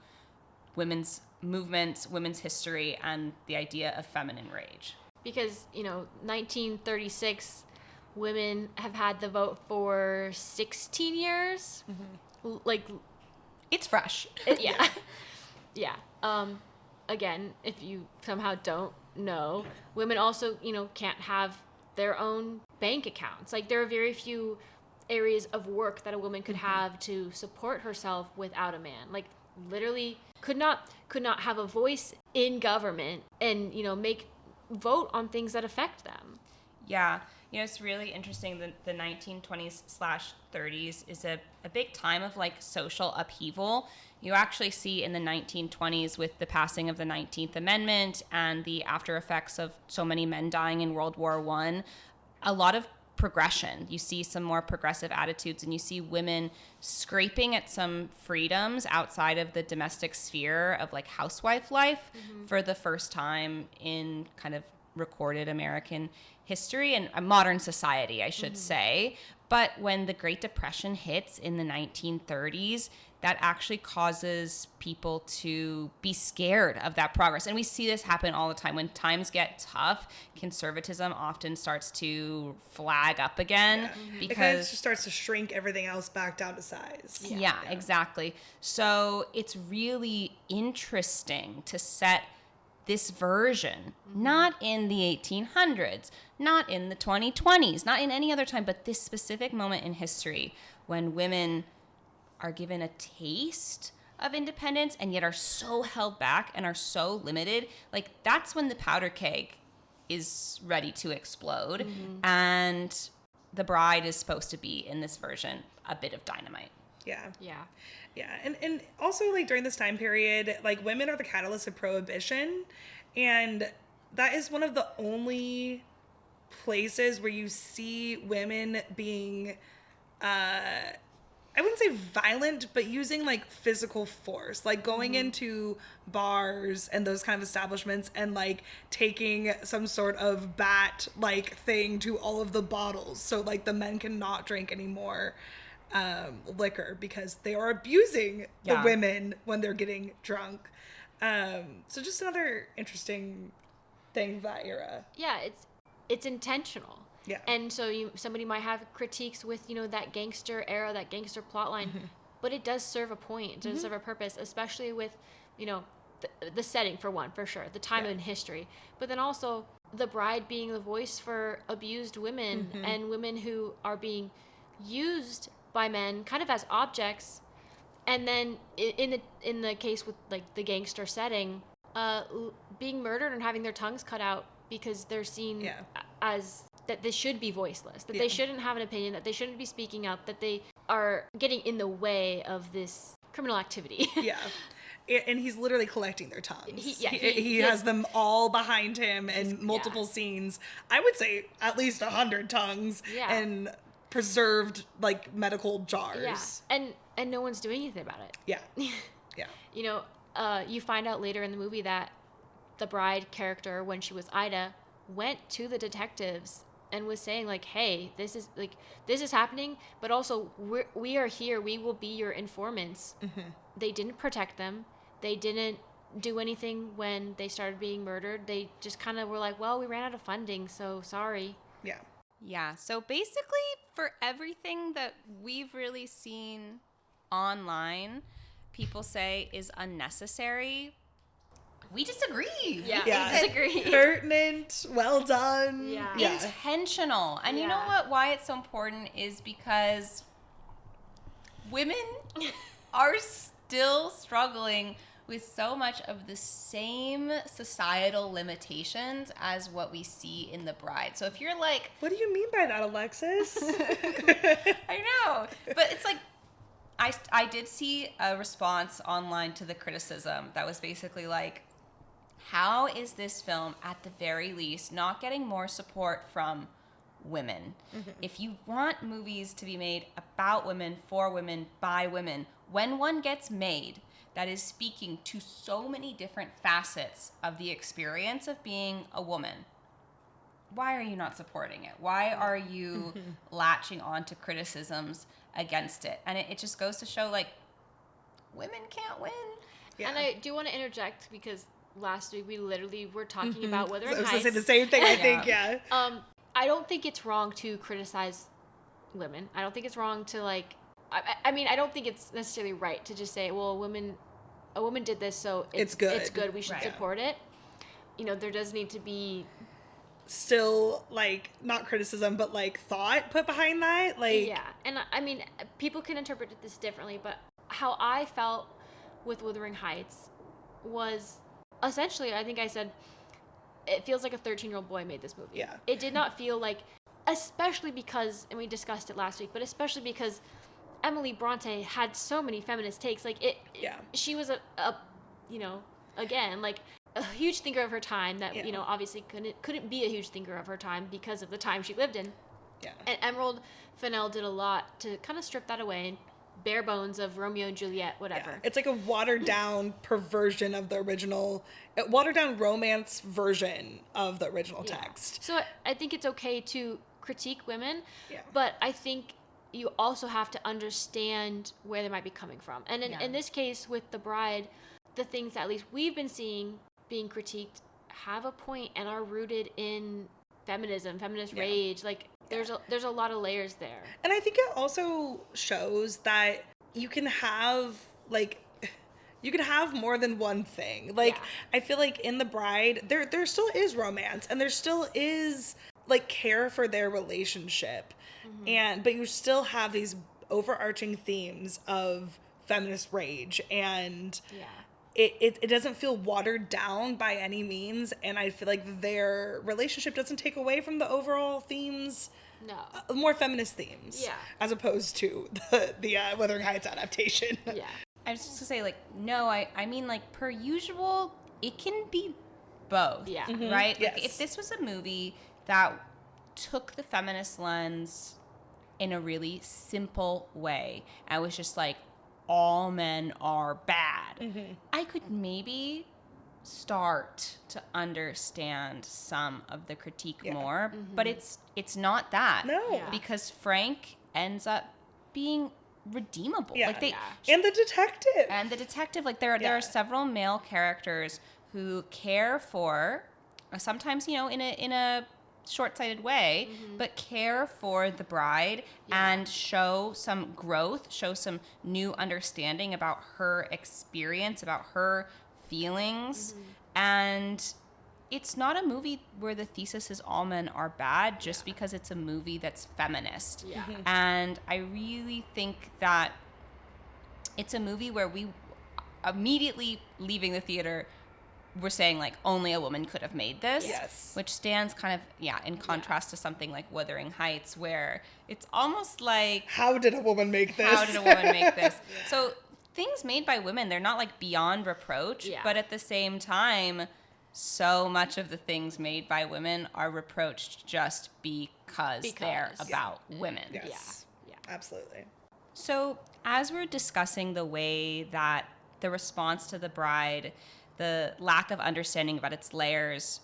women's movements, women's history, and the idea of feminine rage. Because, 1936, women have had the vote for 16 years. Like, it's fresh. Yeah. Again, if you somehow don't know, women also, can't have their own bank accounts. Like, there are very few areas of work that a woman could have to support herself without a man. Like literally could not have a voice in government and, you know, vote on things that affect them. Yeah. You know, it's really interesting. The 1920s/30s is a big time of like social upheaval. You actually see in the 1920s with the passing of the 19th Amendment and the after effects of so many men dying in World War I, a lot of progression. You see some more progressive attitudes, and you see women scraping at some freedoms outside of the domestic sphere of like housewife life for the first time in kind of recorded American history and a modern society, I should say. But when the Great Depression hits in the 1930s, that actually causes people to be scared of that progress. And we see this happen all the time. When times get tough, conservatism often starts to flag up again because it kind of just starts to shrink everything else back down to size. Yeah, exactly. So it's really interesting to set this version, not in the 1800s, not in the 2020s, not in any other time, but this specific moment in history when women are given a taste of independence and yet are so held back and are so limited. Like, that's when the powder keg is ready to explode. And the bride is supposed to be, in this version, a bit of dynamite. Yeah. Yeah. Yeah, and also, like, during this time period, like, women are the catalyst of prohibition, and that is one of the only places where you see women being, I wouldn't say violent, but using, like, physical force, like, going into bars and those kind of establishments and, like, taking some sort of bat-like thing to all of the bottles, so, like, the men cannot drink anymore. Liquor because they are abusing the women when they're getting drunk. So just another interesting thing of that era. Yeah, it's intentional. Yeah. And so somebody might have critiques with, you know, that gangster era, that gangster plotline, but it does serve a point. It does serve a purpose, especially with, you know, the setting for one, for sure, the time in history, but then also the bride being the voice for abused women and women who are being used by men kind of as objects, and then in the case with like the gangster setting, being murdered and having their tongues cut out because they're seen as that they should be voiceless, that they shouldn't have an opinion, that they shouldn't be speaking out, that they are getting in the way of this criminal activity. And he's literally collecting their tongues. He has them all behind him in multiple scenes. I would say at least 100 tongues and preserved like medical jars. And no one's doing anything about it. Yeah. You know, you find out later in the movie that the bride character, when she was Ida, went to the detectives and was saying like, hey, this is happening, but also we are here, we will be your informants. They didn't protect them, they didn't do anything when they started being murdered. They just kind of were like, well, we ran out of funding, so sorry. Yeah, so basically for everything that we've really seen online people say is unnecessary, we disagree. We disagree. Pertinent, well done. Intentional. And you know what? Why it's so important is because women are still struggling with so much of the same societal limitations as what we see in The Bride. So if you're like... What do you mean by that, Alexys? I know. But it's like, I did see a response online to the criticism that was basically like, how is this film, at the very least, not getting more support from women? If you want movies to be made about women, for women, by women, when one gets made that is speaking to so many different facets of the experience of being a woman, why are you not supporting it? Why are you latching on to criticisms against it? And it just goes to show, like, women can't win. And I do want to interject because last week we literally were talking about Wuthering Heights. I was going to say the same thing, I think, I don't think it's wrong to criticize women. I don't think it's wrong to, like... I mean, I don't think it's necessarily right to just say, well, a woman did this, so it's good. We should support it. You know, there does need to be still, like, not criticism, but, like, thought put behind that. Like, yeah. And I mean, people can interpret this differently, but how I felt with Wuthering Heights was essentially, I think I said, it feels like a 13-year-old boy made this movie. Yeah. It did not feel like, especially because, and we discussed it last week, but especially because Emily Bronte had so many feminist takes. Like, she was a you know, again, like, a huge thinker of her time that, you know, obviously couldn't be a huge thinker of her time because of the time she lived in. Yeah. And Emerald Fennell did a lot to kind of strip that away and bare bones of Romeo and Juliet, whatever. Yeah. It's like a watered down perversion of the original, watered down romance version of the original text. So I think it's okay to critique women, Yeah. but I think you also have to understand where they might be coming from. And in this case with The Bride, the things that at least we've been seeing being critiqued have a point and are rooted in feminism, feminist rage. Like, there's a lot of layers there. And I think it also shows that you can have, like, you can have more than one thing. Like, I feel like in The Bride, there still is romance, and there still is, like, care for their relationship. But you still have these overarching themes of feminist rage, and it doesn't feel watered down by any means, and I feel like their relationship doesn't take away from the overall themes. No. More feminist themes. Yeah. As opposed to the Wuthering Heights adaptation. Yeah. I was just gonna say, like, no, I mean, like, per usual, it can be both. Yeah. Right? Yes. Like, if this was a movie that took the feminist lens in a really simple way and was just like, all men are bad, I could maybe start to understand some of the critique more, but it's not that. No. Yeah. Because Frank ends up being redeemable. Yeah. Like, they And the detective. like, there are several male characters who care for, sometimes, you know, in a short-sighted way, but care for the bride and show some growth, show some new understanding about her experience, about her feelings. And it's not a movie where the thesis is all men are bad just because it's a movie that's feminist. Yeah. And I really think that it's a movie where we immediately leaving the theater, we're saying, like, only a woman could have made this. Yes. Which stands kind of, in contrast to something like Wuthering Heights, where it's almost like, how did a woman make this? how did a woman make this? So things made by women, they're not, like, beyond reproach, but at the same time, so much of the things made by women are reproached just because they're about women. Yes. Yeah. Absolutely. So as we're discussing the way that the response to The Bride, the lack of understanding about its layers,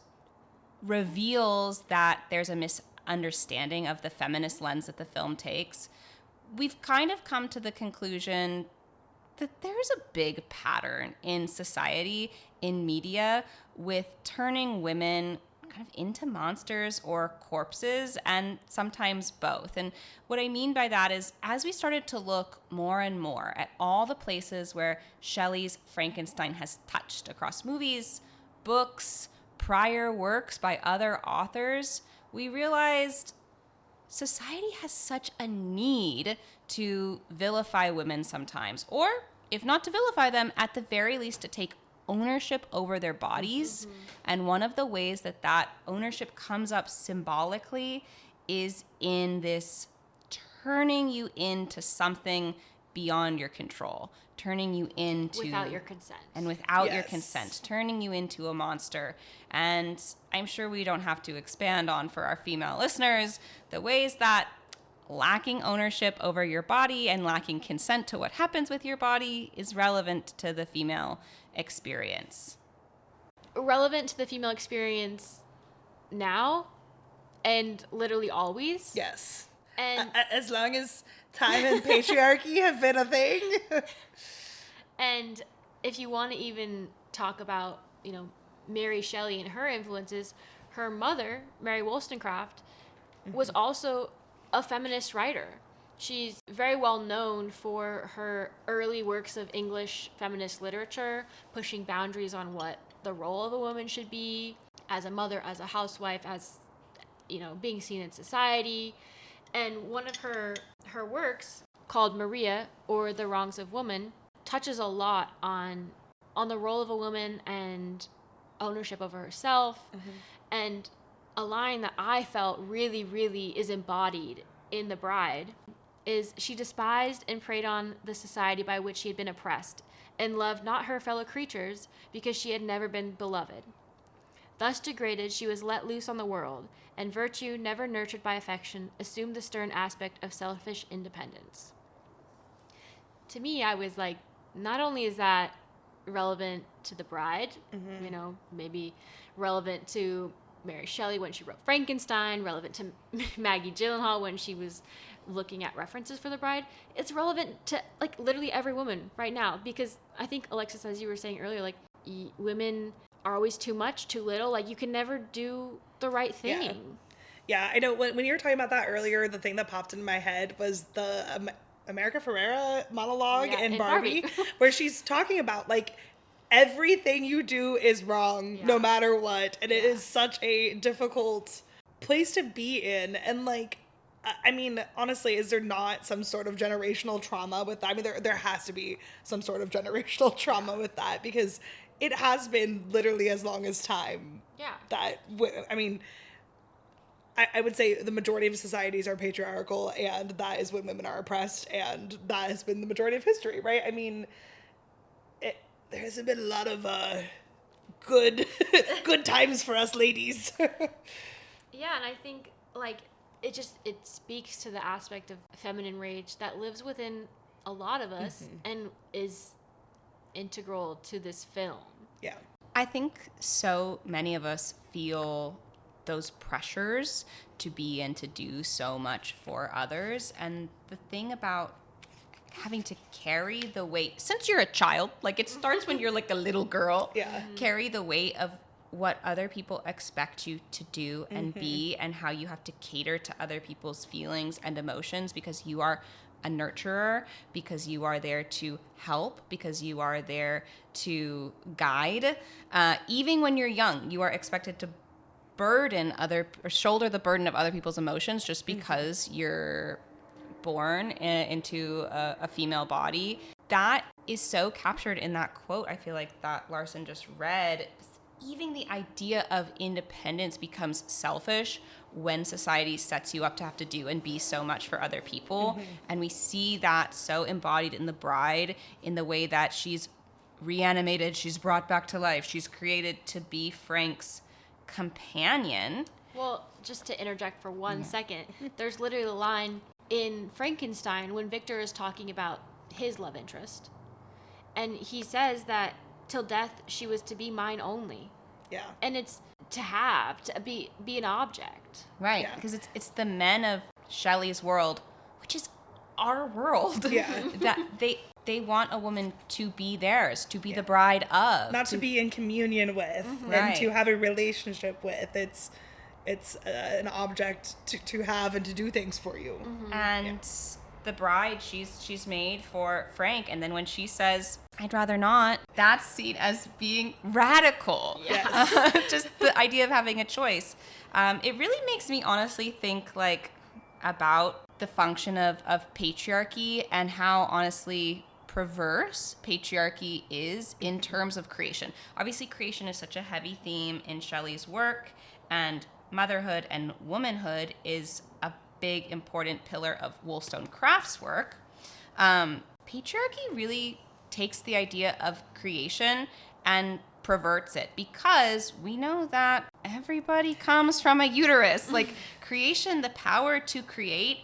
reveals that there's a misunderstanding of the feminist lens that the film takes, we've kind of come to the conclusion that there's a big pattern in society, in media, with turning women kind of into monsters or corpses, and sometimes both. And what I mean by that is, as we started to look more and more at all the places where Shelley's Frankenstein has touched across movies, books, prior works by other authors, we realized society has such a need to vilify women sometimes, or if not to vilify them, at the very least to take ownership over their bodies. And one of the ways that that ownership comes up symbolically is in this turning you into something beyond your control, turning you into... Without your consent. And without your consent, turning you into a monster. And I'm sure we don't have to expand on, for our female listeners, the ways that lacking ownership over your body and lacking consent to what happens with your body is relevant to the female experience. Relevant to the female experience now and literally always. Yes. And As long as time and patriarchy have been a thing. and if you want to even talk about, you know, Mary Shelley and her influences, her mother, Mary Wollstonecraft, was also a feminist writer. She's very well known for her early works of English feminist literature, pushing boundaries on what the role of a woman should be as a mother, as a housewife, as being seen in society. And one of her works, called Maria, or The Wrongs of Woman, touches a lot on the role of a woman and ownership over herself. And a line that I felt really, really is embodied in The Bride is, she despised and preyed on the society by which she had been oppressed, and loved not her fellow creatures because she had never been beloved. Thus degraded, she was let loose on the world, and virtue, never nurtured by affection, assumed the stern aspect of selfish independence. To me, I was like, not only is that relevant to The Bride, maybe relevant to Mary Shelley when she wrote Frankenstein, relevant to Maggie Gyllenhaal when she was looking at references for The Bride. It's relevant to like literally every woman right now, because I think, Alexys, as you were saying earlier, like women are always too much, too little. Like you can never do the right thing. Yeah, I know. When you were talking about that earlier, the thing that popped in my head was the America Ferrera monologue in Barbie, where she's talking about like everything you do is wrong no matter what, and it is such a difficult place to be in. And like, I mean, honestly, is there not some sort of generational trauma with that? I mean, there has to be some sort of generational trauma with that, because it has been literally as long as time. That, I mean, I would say the majority of societies are patriarchal, and that is when women are oppressed, and that has been the majority of history, right? I mean, there hasn't been a lot of good times for us ladies. Yeah, and I think like it speaks to the aspect of feminine rage that lives within a lot of us and is integral to this film. Yeah. I think so many of us feel those pressures to be and to do so much for others. And the thing about having to carry the weight, since you're a child, like it starts when you're like a little girl, carry the weight of what other people expect you to do and be, and how you have to cater to other people's feelings and emotions, because you are a nurturer, because you are there to help, because you are there to guide. Even when you're young, you are expected to shoulder the burden of other people's emotions just because you're born into a female body. That is so captured in that quote, I feel like, that Larsen just read. Even the idea of independence becomes selfish when society sets you up to have to do and be so much for other people. And we see that so embodied in The Bride, in the way that she's reanimated, she's brought back to life, she's created to be Frank's companion. Well, just to interject for 1 second, there's literally a line in Frankenstein when Victor is talking about his love interest, and he says that till death she was to be mine only. Yeah. And it's to be an object. Right. Because it's the men of Shelley's world, which is our world. Yeah. That they want a woman to be theirs, to be the bride of. Not to be in communion with, and to have a relationship with. It's an object to have and to do things for you. And the bride, she's made for Frank, and then when she says, I'd rather not, that's seen as being radical. Yes. Just the idea of having a choice. It really makes me honestly think like about the function of patriarchy and how honestly perverse patriarchy is in terms of creation. Obviously, creation is such a heavy theme in Shelley's work, and motherhood and womanhood is a big important pillar of Wollstonecraft's work. Patriarchy really takes the idea of creation and perverts it, because we know that everybody comes from a uterus. Like creation, the power to create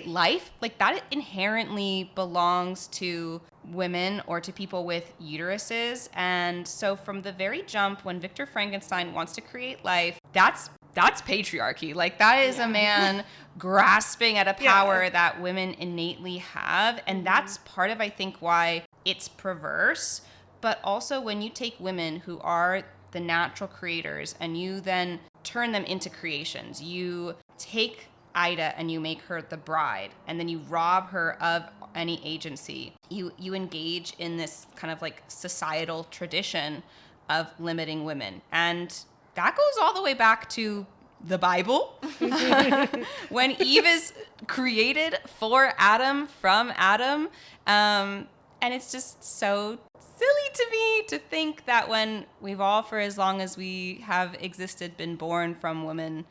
life, like that inherently belongs to women or to people with uteruses. And so from the very jump, when Victor Frankenstein wants to create life, that's patriarchy. Like that is a man grasping at a power that women innately have. And that's part of, I think, why it's perverse. But also when you take women who are the natural creators and you then turn them into creations, you take Ida and you make her the bride, and then you rob her of any agency. You engage in this kind of like societal tradition of limiting women. And that goes all the way back to the Bible, when Eve is created for Adam, from Adam. And it's just so silly to me to think that when we've all, for as long as we have existed, been born from women,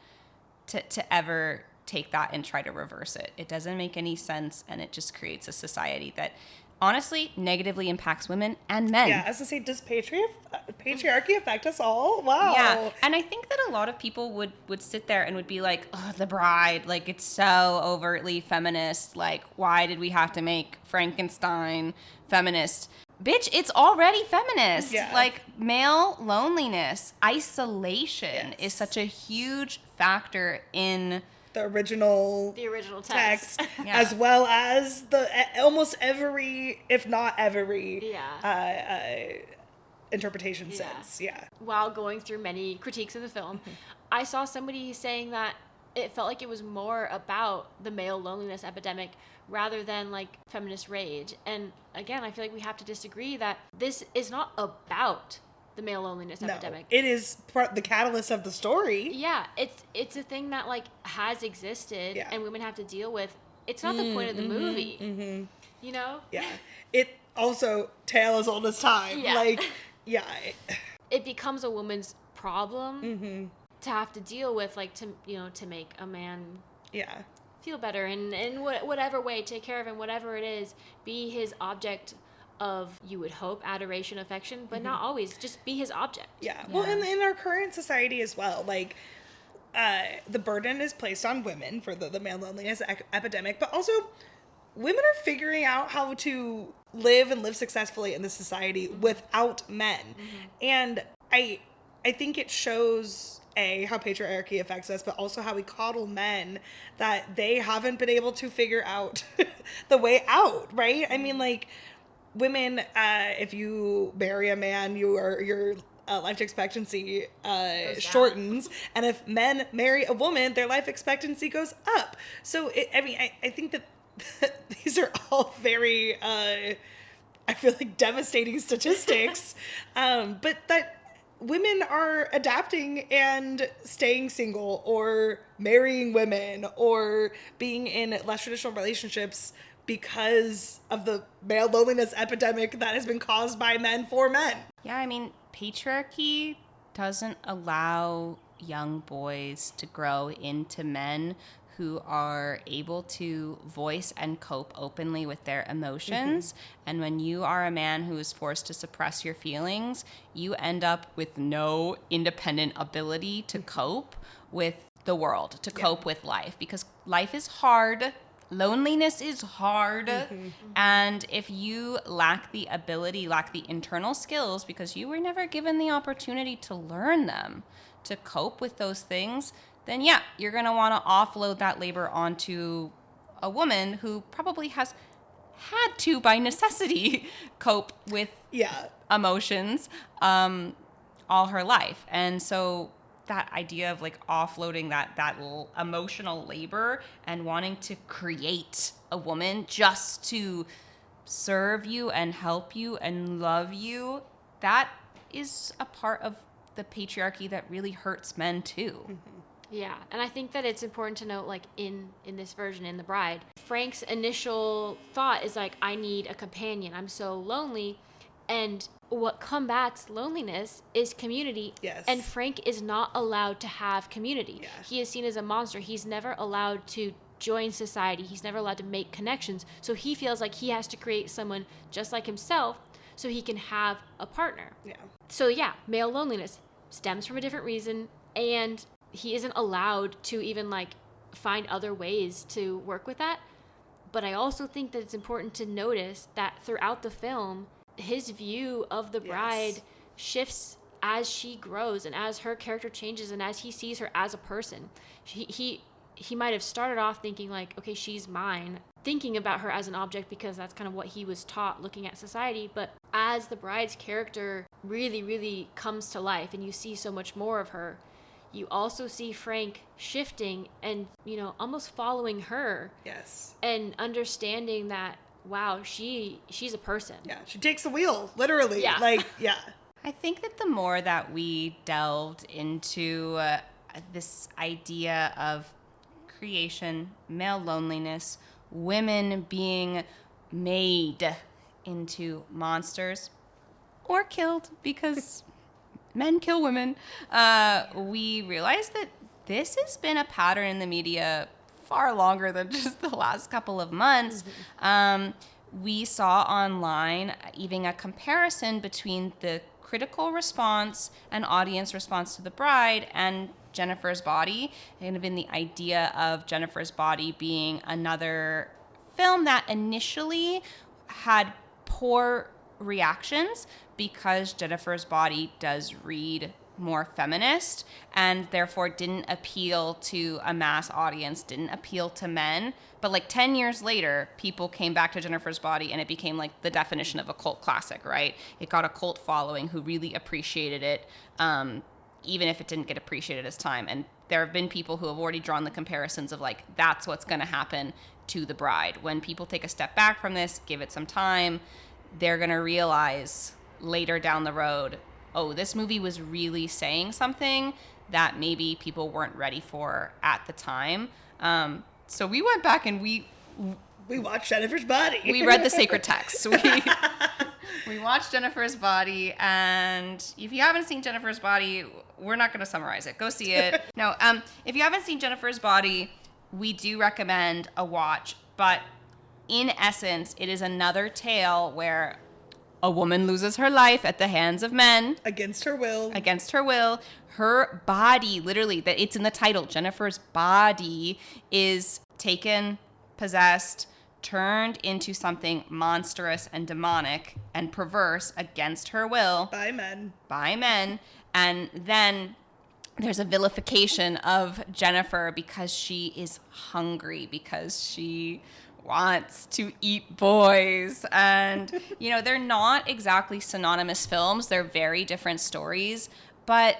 to ever take that and try to reverse it. It doesn't make any sense, and it just creates a society that honestly negatively impacts women and men. Yeah, as I say, does patriarchy affect us all? Wow. Yeah, and I think that a lot of people would sit there and would be like, oh, The Bride, like, it's so overtly feminist. Like, why did we have to make Frankenstein feminist? Bitch, it's already feminist. Yeah. Like, male loneliness, isolation is such a huge factor in the original text. Yeah. as well as the almost every, if not every, interpretation since. Yeah. While going through many critiques of the film, I saw somebody saying that it felt like it was more about the male loneliness epidemic rather than like feminist rage. And again, I feel like we have to disagree that this is not about the male loneliness epidemic. It is the catalyst of the story. Yeah, it's a thing that like has existed and women have to deal with. It's not the point of the movie. You know? Yeah. It also tale as old as time. Yeah. Like, it becomes a woman's problem to have to deal with, like, to make a man feel better in whatever way, take care of him, whatever it is, be his object of, you would hope, adoration, affection, but not always, just be his object. Yeah. Well, in our current society as well, like, the burden is placed on women for the male loneliness epidemic, but also women are figuring out how to live successfully in this society without men. And I think it shows how patriarchy affects us, but also how we coddle men, that they haven't been able to figure out the way out, right? I mean, like, women, if you marry a man, your life expectancy shortens, and if men marry a woman, their life expectancy goes up. So I think that these are all very I feel like devastating statistics, but that women are adapting and staying single or marrying women or being in less traditional relationships because of the male loneliness epidemic that has been caused by men for men. Yeah, I mean, patriarchy doesn't allow young boys to grow into men who are able to voice and cope openly with their emotions. And when you are a man who is forced to suppress your feelings, you end up with no independent ability to cope with the world, to cope with life, because life is hard. Loneliness is hard. And if you lack the ability, lack the internal skills, because you were never given the opportunity to learn them, to cope with those things, then yeah, you're going to want to offload that labor onto a woman who probably has had to, by necessity, cope with emotions all her life. And so that idea of like offloading that emotional labor and wanting to create a woman just to serve you and help you and love you, that is a part of the patriarchy that really hurts men too. Yeah, and I think that it's important to note, like, in this version, in The Bride, Frank's initial thought is like, I need a companion, I'm so lonely, and what combats loneliness is community. Yes. And Frank is not allowed to have community. Yeah. He is seen as a monster. He's never allowed to join society. He's never allowed to make connections. So he feels like he has to create someone just like himself so he can have a partner. Yeah. So yeah, male loneliness stems from a different reason, and he isn't allowed to even like find other ways to work with that. But I also think that it's important to notice that throughout the film, his view of the bride shifts as she grows and as her character changes and as he sees her as a person. He might have started off thinking like, okay, she's mine, thinking about her as an object because that's kind of what he was taught looking at society. But as the bride's character really, really comes to life and you see so much more of her, you also see Frank shifting and, almost following her. Yes. And understanding that, wow, she's a person. Yeah, she takes the wheel, literally. Yeah. Like, yeah. I think that the more that we delved into this idea of creation, male loneliness, women being made into monsters or killed because men kill women, we realized that this has been a pattern in the media far longer than just the last couple of months. We saw online even a comparison between the critical response and audience response to The Bride and Jennifer's Body, kind of in the idea of Jennifer's Body being another film that initially had poor reactions because Jennifer's Body does read more feminist and therefore didn't appeal to a mass audience, didn't appeal to men. But like 10 years later, people came back to Jennifer's Body and it became like the definition of a cult classic, right? It got a cult following who really appreciated it, even if it didn't get appreciated as time. And there have been people who have already drawn the comparisons of like, that's what's going to happen to The Bride. When people take a step back from this, give it some time, they're going to realize later down the road, oh, this movie was really saying something that maybe people weren't ready for at the time. So we went back and we watched Jennifer's Body. We read the sacred text. We watched Jennifer's Body, and if you haven't seen Jennifer's Body, we're not going to summarize it. Go see it. No, if you haven't seen Jennifer's Body, we do recommend a watch, but in essence, it is another tale where a woman loses her life at the hands of men. Against her will. Against her will. Her body, literally, that it's in the title, Jennifer's Body, is taken, possessed, turned into something monstrous and demonic and perverse against her will. By men. By men. And then there's a vilification of Jennifer because she is hungry, because she wants to eat boys. And, you know, they're not exactly synonymous films. They're very different stories. But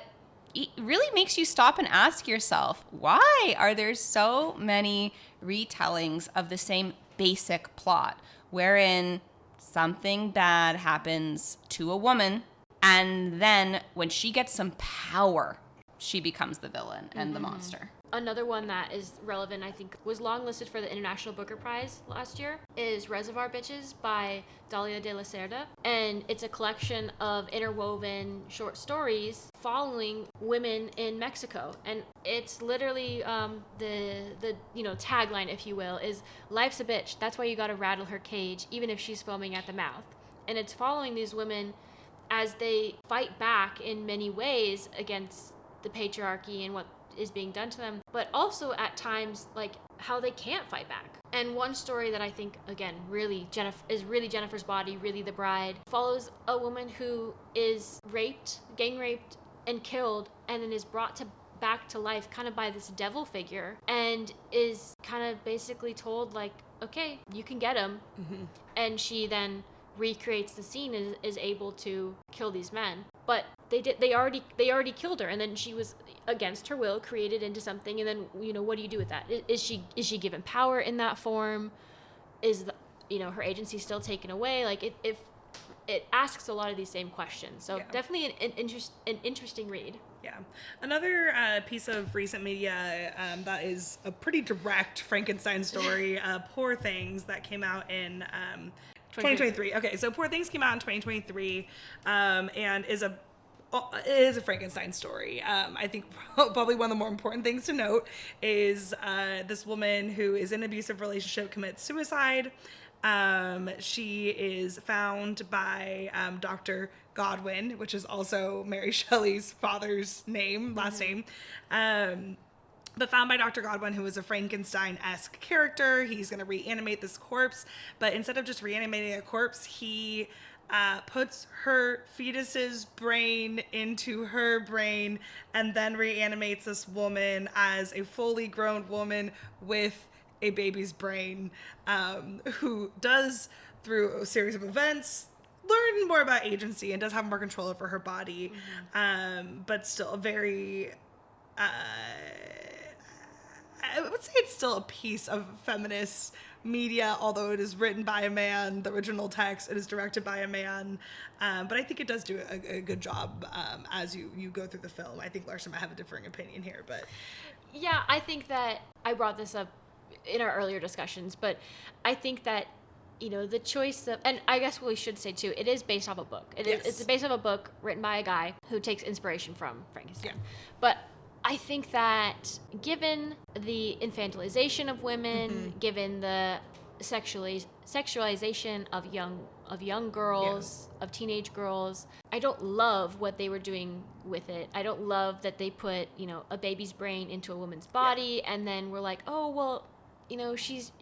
it really makes you stop and ask yourself, why are there so many retellings of the same basic plot, wherein something bad happens to a woman, and then when she gets some power, she becomes the villain and the monster. Another one that is relevant, I think, was longlisted for the International Booker Prize last year, is Reservoir Bitches by Dalia de la Cerda. And it's a collection of interwoven short stories following women in Mexico. And it's literally the tagline, if you will, is "Life's a bitch. That's why you gotta rattle her cage, even if she's foaming at the mouth." And it's following these women as they fight back in many ways against the patriarchy and what is being done to them, but also at times like how they can't fight back. And one story that I think, again, really Jennifer's Body, really The Bride, follows a woman who is raped, gang raped, and killed, and then is brought back to life kind of by this devil figure, and is kind of basically told like, okay, you can get him. And she then recreates the scene and is able to kill these men. But they already killed her, and then she was against her will created into something, and then what do you do with that? Is she given power in that form? Is her agency still taken away? Like it asks a lot of these same questions. So definitely an interesting read. Yeah. Another piece of recent media that is a pretty direct Frankenstein story, Poor Things, that came out in 2023. Okay, so Poor Things came out in 2023 and is a Frankenstein story. I think probably one of the more important things to note is this woman who is in an abusive relationship commits suicide. She is found by Dr. Godwin, which is also Mary Shelley's father's name, last name. But found by Dr. Godwin, who is a Frankenstein-esque character. He's going to reanimate this corpse, but instead of just reanimating a corpse, he puts her fetus's brain into her brain and then reanimates this woman as a fully grown woman with a baby's brain, who does, through a series of events, learn more about agency and does have more control over her body, but still a very I would say it's still a piece of feminist media, although it is written by a man. The original text, it is directed by a man. But I think it does do a good job as you go through the film. I think Larsen might have a differing opinion here, but... Yeah, I think that I brought this up in our earlier discussions, but I think that, you know, the choice of, and I guess we should say too, it is based off a book. It's based off a book written by a guy who takes inspiration from Frankenstein. Yeah. But I think that given the infantilization of women, given the sexualization of young girls, of teenage girls, I don't love what they were doing with it. I don't love that they put, you know, a baby's brain into a woman's body, and then we're like, oh well, you know, she's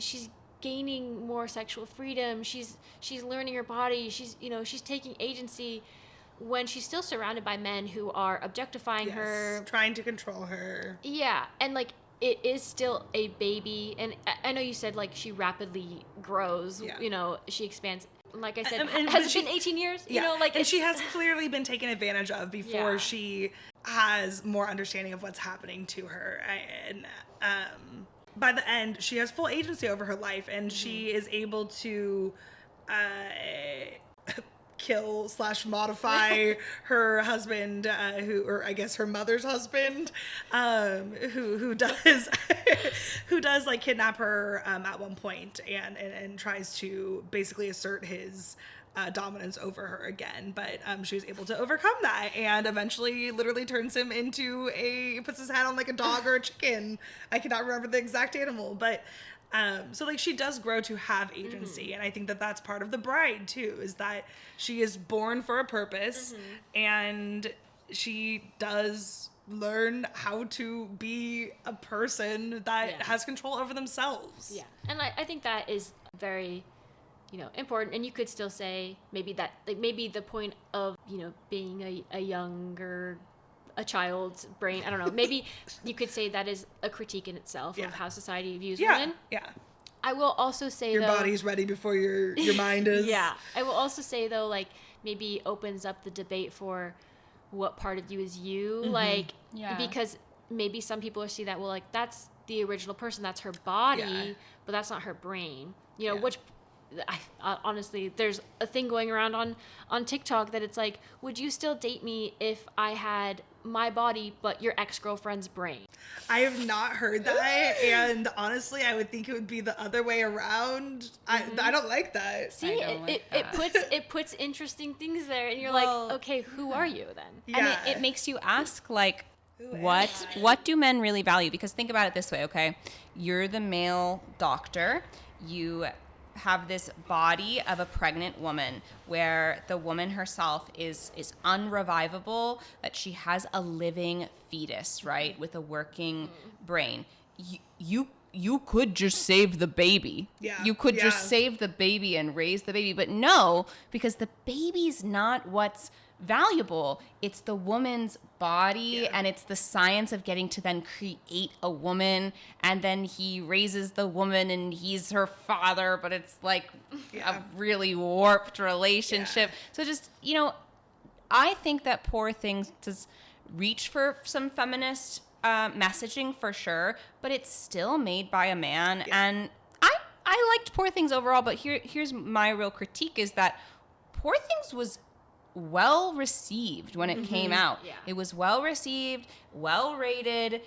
gaining more sexual freedom. She's learning her body. She's taking agency, when she's still surrounded by men who are objectifying her, trying to control her. Yeah, and like, it is still a baby, and I know you said like she rapidly grows. Yeah. You know, she expands. Like I said, has it been 18 years? Yeah. You know, like, and she has clearly been taken advantage of before she has more understanding of what's happening to her. And by the end, she has full agency over her life, and she is able to kill/modify her husband, or I guess her mother's husband, who does who does like kidnap her at one point and tries to basically assert his dominance over her again, but she was able to overcome that and eventually literally turns him into puts his head on like a dog or a chicken. I cannot remember the exact animal, but so like she does grow to have agency, and I think that that's part of the bride too, is that she is born for a purpose, and she does learn how to be a person that has control over themselves. Yeah, and I think that is very, you know, important. And you could still say maybe that, like, maybe the point of, you know, being a child's brain, I don't know, maybe you could say that is a critique in itself of how society views women. Yeah. I will also say your body's ready before your mind is. Yeah. I will also say though, like, maybe opens up the debate for what part of you is you, like, because maybe some people see that, well, like, that's the original person, that's her body, but that's not her brain, you know, which I honestly, there's a thing going around on TikTok that it's like, would you still date me if I had my body but your ex-girlfriend's brain? I have not heard that, and honestly I would think it would be the other way around. I don't like that. See, it puts interesting things there, and you're like, okay, who are you then? And it makes you ask, like, what do men really value? Because think about it this way, okay? You're the male doctor. You have this body of a pregnant woman where the woman herself is unrevivable, that she has a living fetus, right, with a working brain. You could just save the baby. Yeah. You could just save the baby and raise the baby, but no, because the baby's not what's valuable. It's the woman's body, and it's the science of getting to then create a woman, and then he raises the woman and he's her father, but it's like a really warped relationship. So just, you know, I think that Poor Things does reach for some feminist messaging for sure, but it's still made by a man, and I liked Poor Things overall, but here's my real critique, is that Poor Things was well received when it came out. Yeah. It was well received, well rated.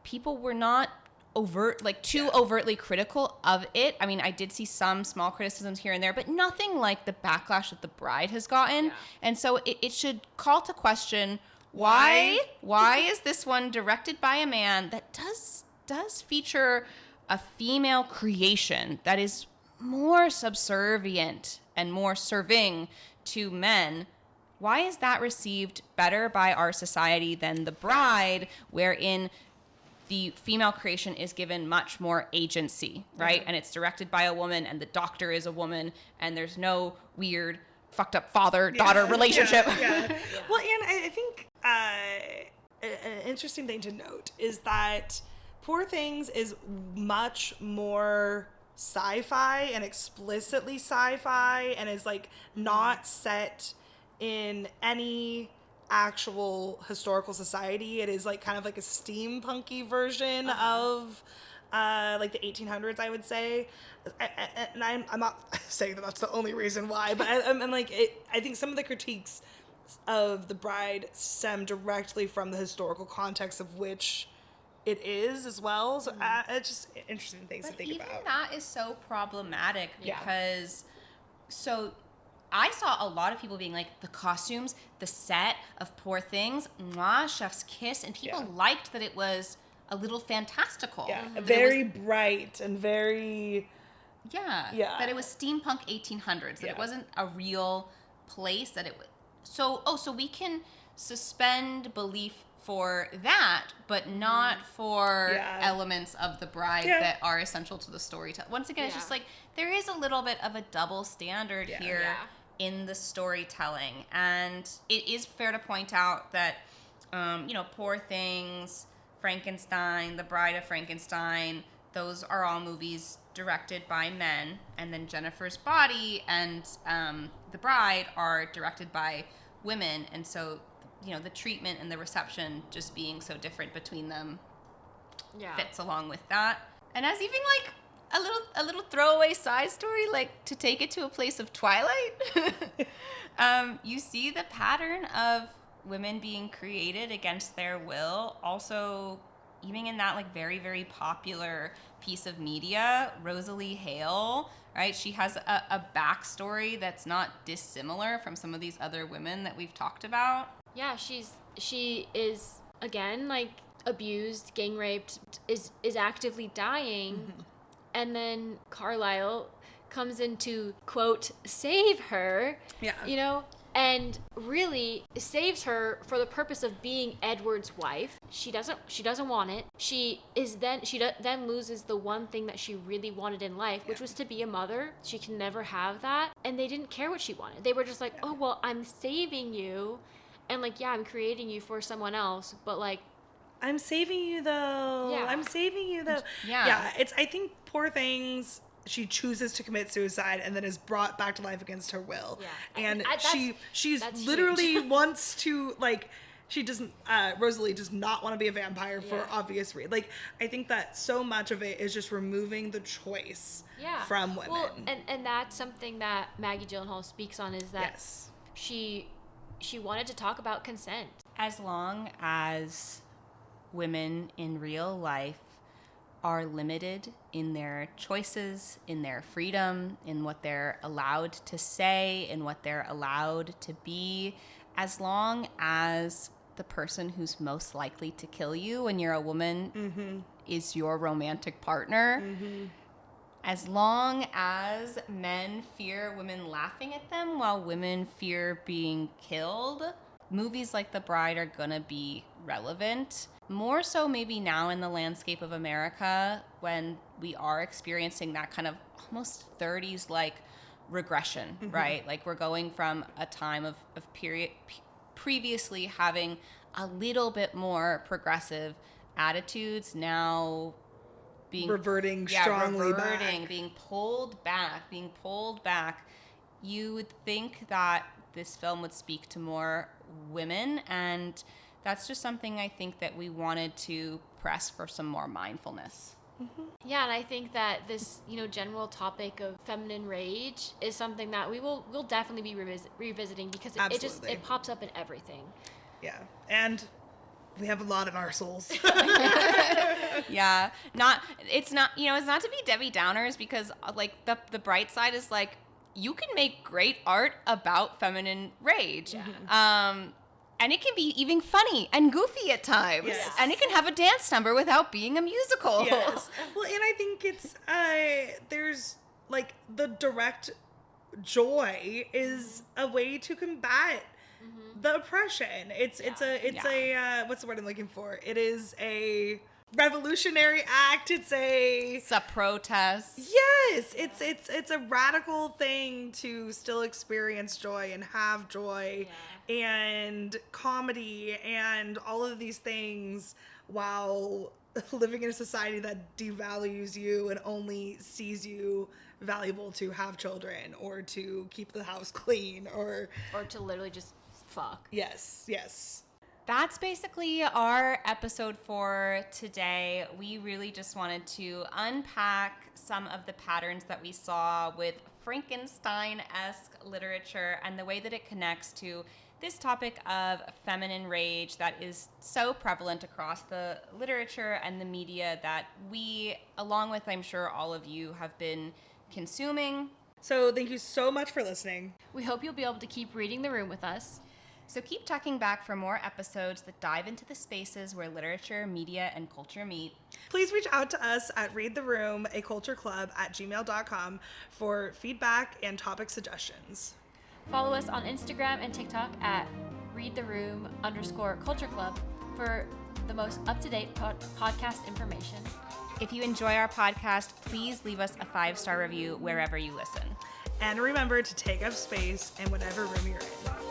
People were not overtly critical of it. I mean, I did see some small criticisms here and there, but nothing like the backlash that The Bride has gotten. Yeah. And so it should call to question why is this one directed by a man that does feature a female creation that is more subservient and more serving to men? Why is that received better by our society than The Bride, wherein the female creation is given much more agency, right? And it's directed by a woman, and the doctor is a woman, and there's no weird fucked up father-daughter relationship. Well, and I think an interesting thing to note is that Poor Things is much more sci-fi and explicitly sci-fi, and is like not set in any actual historical society. It is like kind of like a steampunky version of like the 1800s, I would say. And I'm not saying that that's the only reason why, but I'm like, I think some of the critiques of The Bride stem directly from the historical context of which it is as well. So it's just interesting things to think about. Even that is so problematic Yeah. because so I saw a lot of people being like, the costumes, the set of Poor Things, mwah, chef's kiss, and people liked that it was a little fantastical. Yeah, That very it was, bright and very... yeah, that it was steampunk 1800s, that it wasn't a real place, that it was... So we can suspend belief for that, but not for elements of The Bride that are essential to the storytelling. Once again, it's just like, there is a little bit of a double standard here in the storytelling. And it is fair to point out that, Poor Things, Frankenstein, The Bride of Frankenstein, those are all movies directed by men. And then Jennifer's Body and The Bride are directed by women. And so, the treatment and the reception just being so different between them fits along with that. And as even like a little throwaway side story, like to take it to a place of Twilight, you see the pattern of women being created against their will. Also, even in that like very, very popular piece of media, Rosalie Hale, right? She has a backstory that's not dissimilar from some of these other women that we've talked about. Yeah, she is again like abused, gang raped, is actively dying, and then Carlisle comes in to quote save her. Yeah. And really saves her for the purpose of being Edward's wife. She doesn't want it. She then loses the one thing that she really wanted in life, which was to be a mother. She can never have that. And they didn't care what she wanted. They were just like, oh, well, I'm saving you. And like, yeah, I'm creating you for someone else. But like, I'm saving you though. Yeah. I'm saving you though. Yeah. I think Poor Things, she chooses to commit suicide and then is brought back to life against her will. Yeah. And she's literally wants to, like, she doesn't, Rosalie does not want to be a vampire for obvious reasons. Like, I think that so much of it is just removing the choice from women. Well, and that's something that Maggie Gyllenhaal speaks on, is that she wanted to talk about consent. As long as women in real life are limited in their choices, in their freedom, in what they're allowed to say, in what they're allowed to be, as long as the person who's most likely to kill you when you're a woman is your romantic partner, as long as men fear women laughing at them while women fear being killed, movies like The Bride are gonna be relevant. More so maybe now in the landscape of America, when we are experiencing that kind of almost 30s like regression, right? Like we're going from a time of period previously having a little bit more progressive attitudes, now being reverting strongly back, being pulled back. You would think that this film would speak to more women, and that's just something I think that we wanted to press for some more mindfulness. Yeah, and I think that this, general topic of feminine rage is something that we'll definitely be revisiting, because it pops up in everything. Yeah, and we have a lot in our souls. Yeah, it's not to be Debbie Downers, because like the bright side is like you can make great art about feminine rage. And it can be even funny and goofy at times. Yes. And it can have a dance number without being a musical. Yes. Well, and I think it's, there's, like, the direct joy is a way to combat the oppression. It's a what's the word I'm looking for? It is a revolutionary act. It's a protest. Yes, it's a radical thing to still experience joy and have joy and comedy and all of these things while living in a society that devalues you and only sees you valuable to have children or to keep the house clean or to literally just fuck. Yes. That's basically our episode for today. We really just wanted to unpack some of the patterns that we saw with Frankenstein-esque literature and the way that it connects to this topic of feminine rage that is so prevalent across the literature and the media that we, along with, I'm sure, all of you, have been consuming. So thank you so much for listening. We hope you'll be able to keep reading the room with us. So keep checking back for more episodes that dive into the spaces where literature, media, and culture meet. Please reach out to us at readtheroom@gmail.com for feedback and topic suggestions. Follow us on Instagram and TikTok at readtheroom_culture club for the most up-to-date podcast information. If you enjoy our podcast, please leave us a 5-star review wherever you listen. And remember to take up space in whatever room you're in.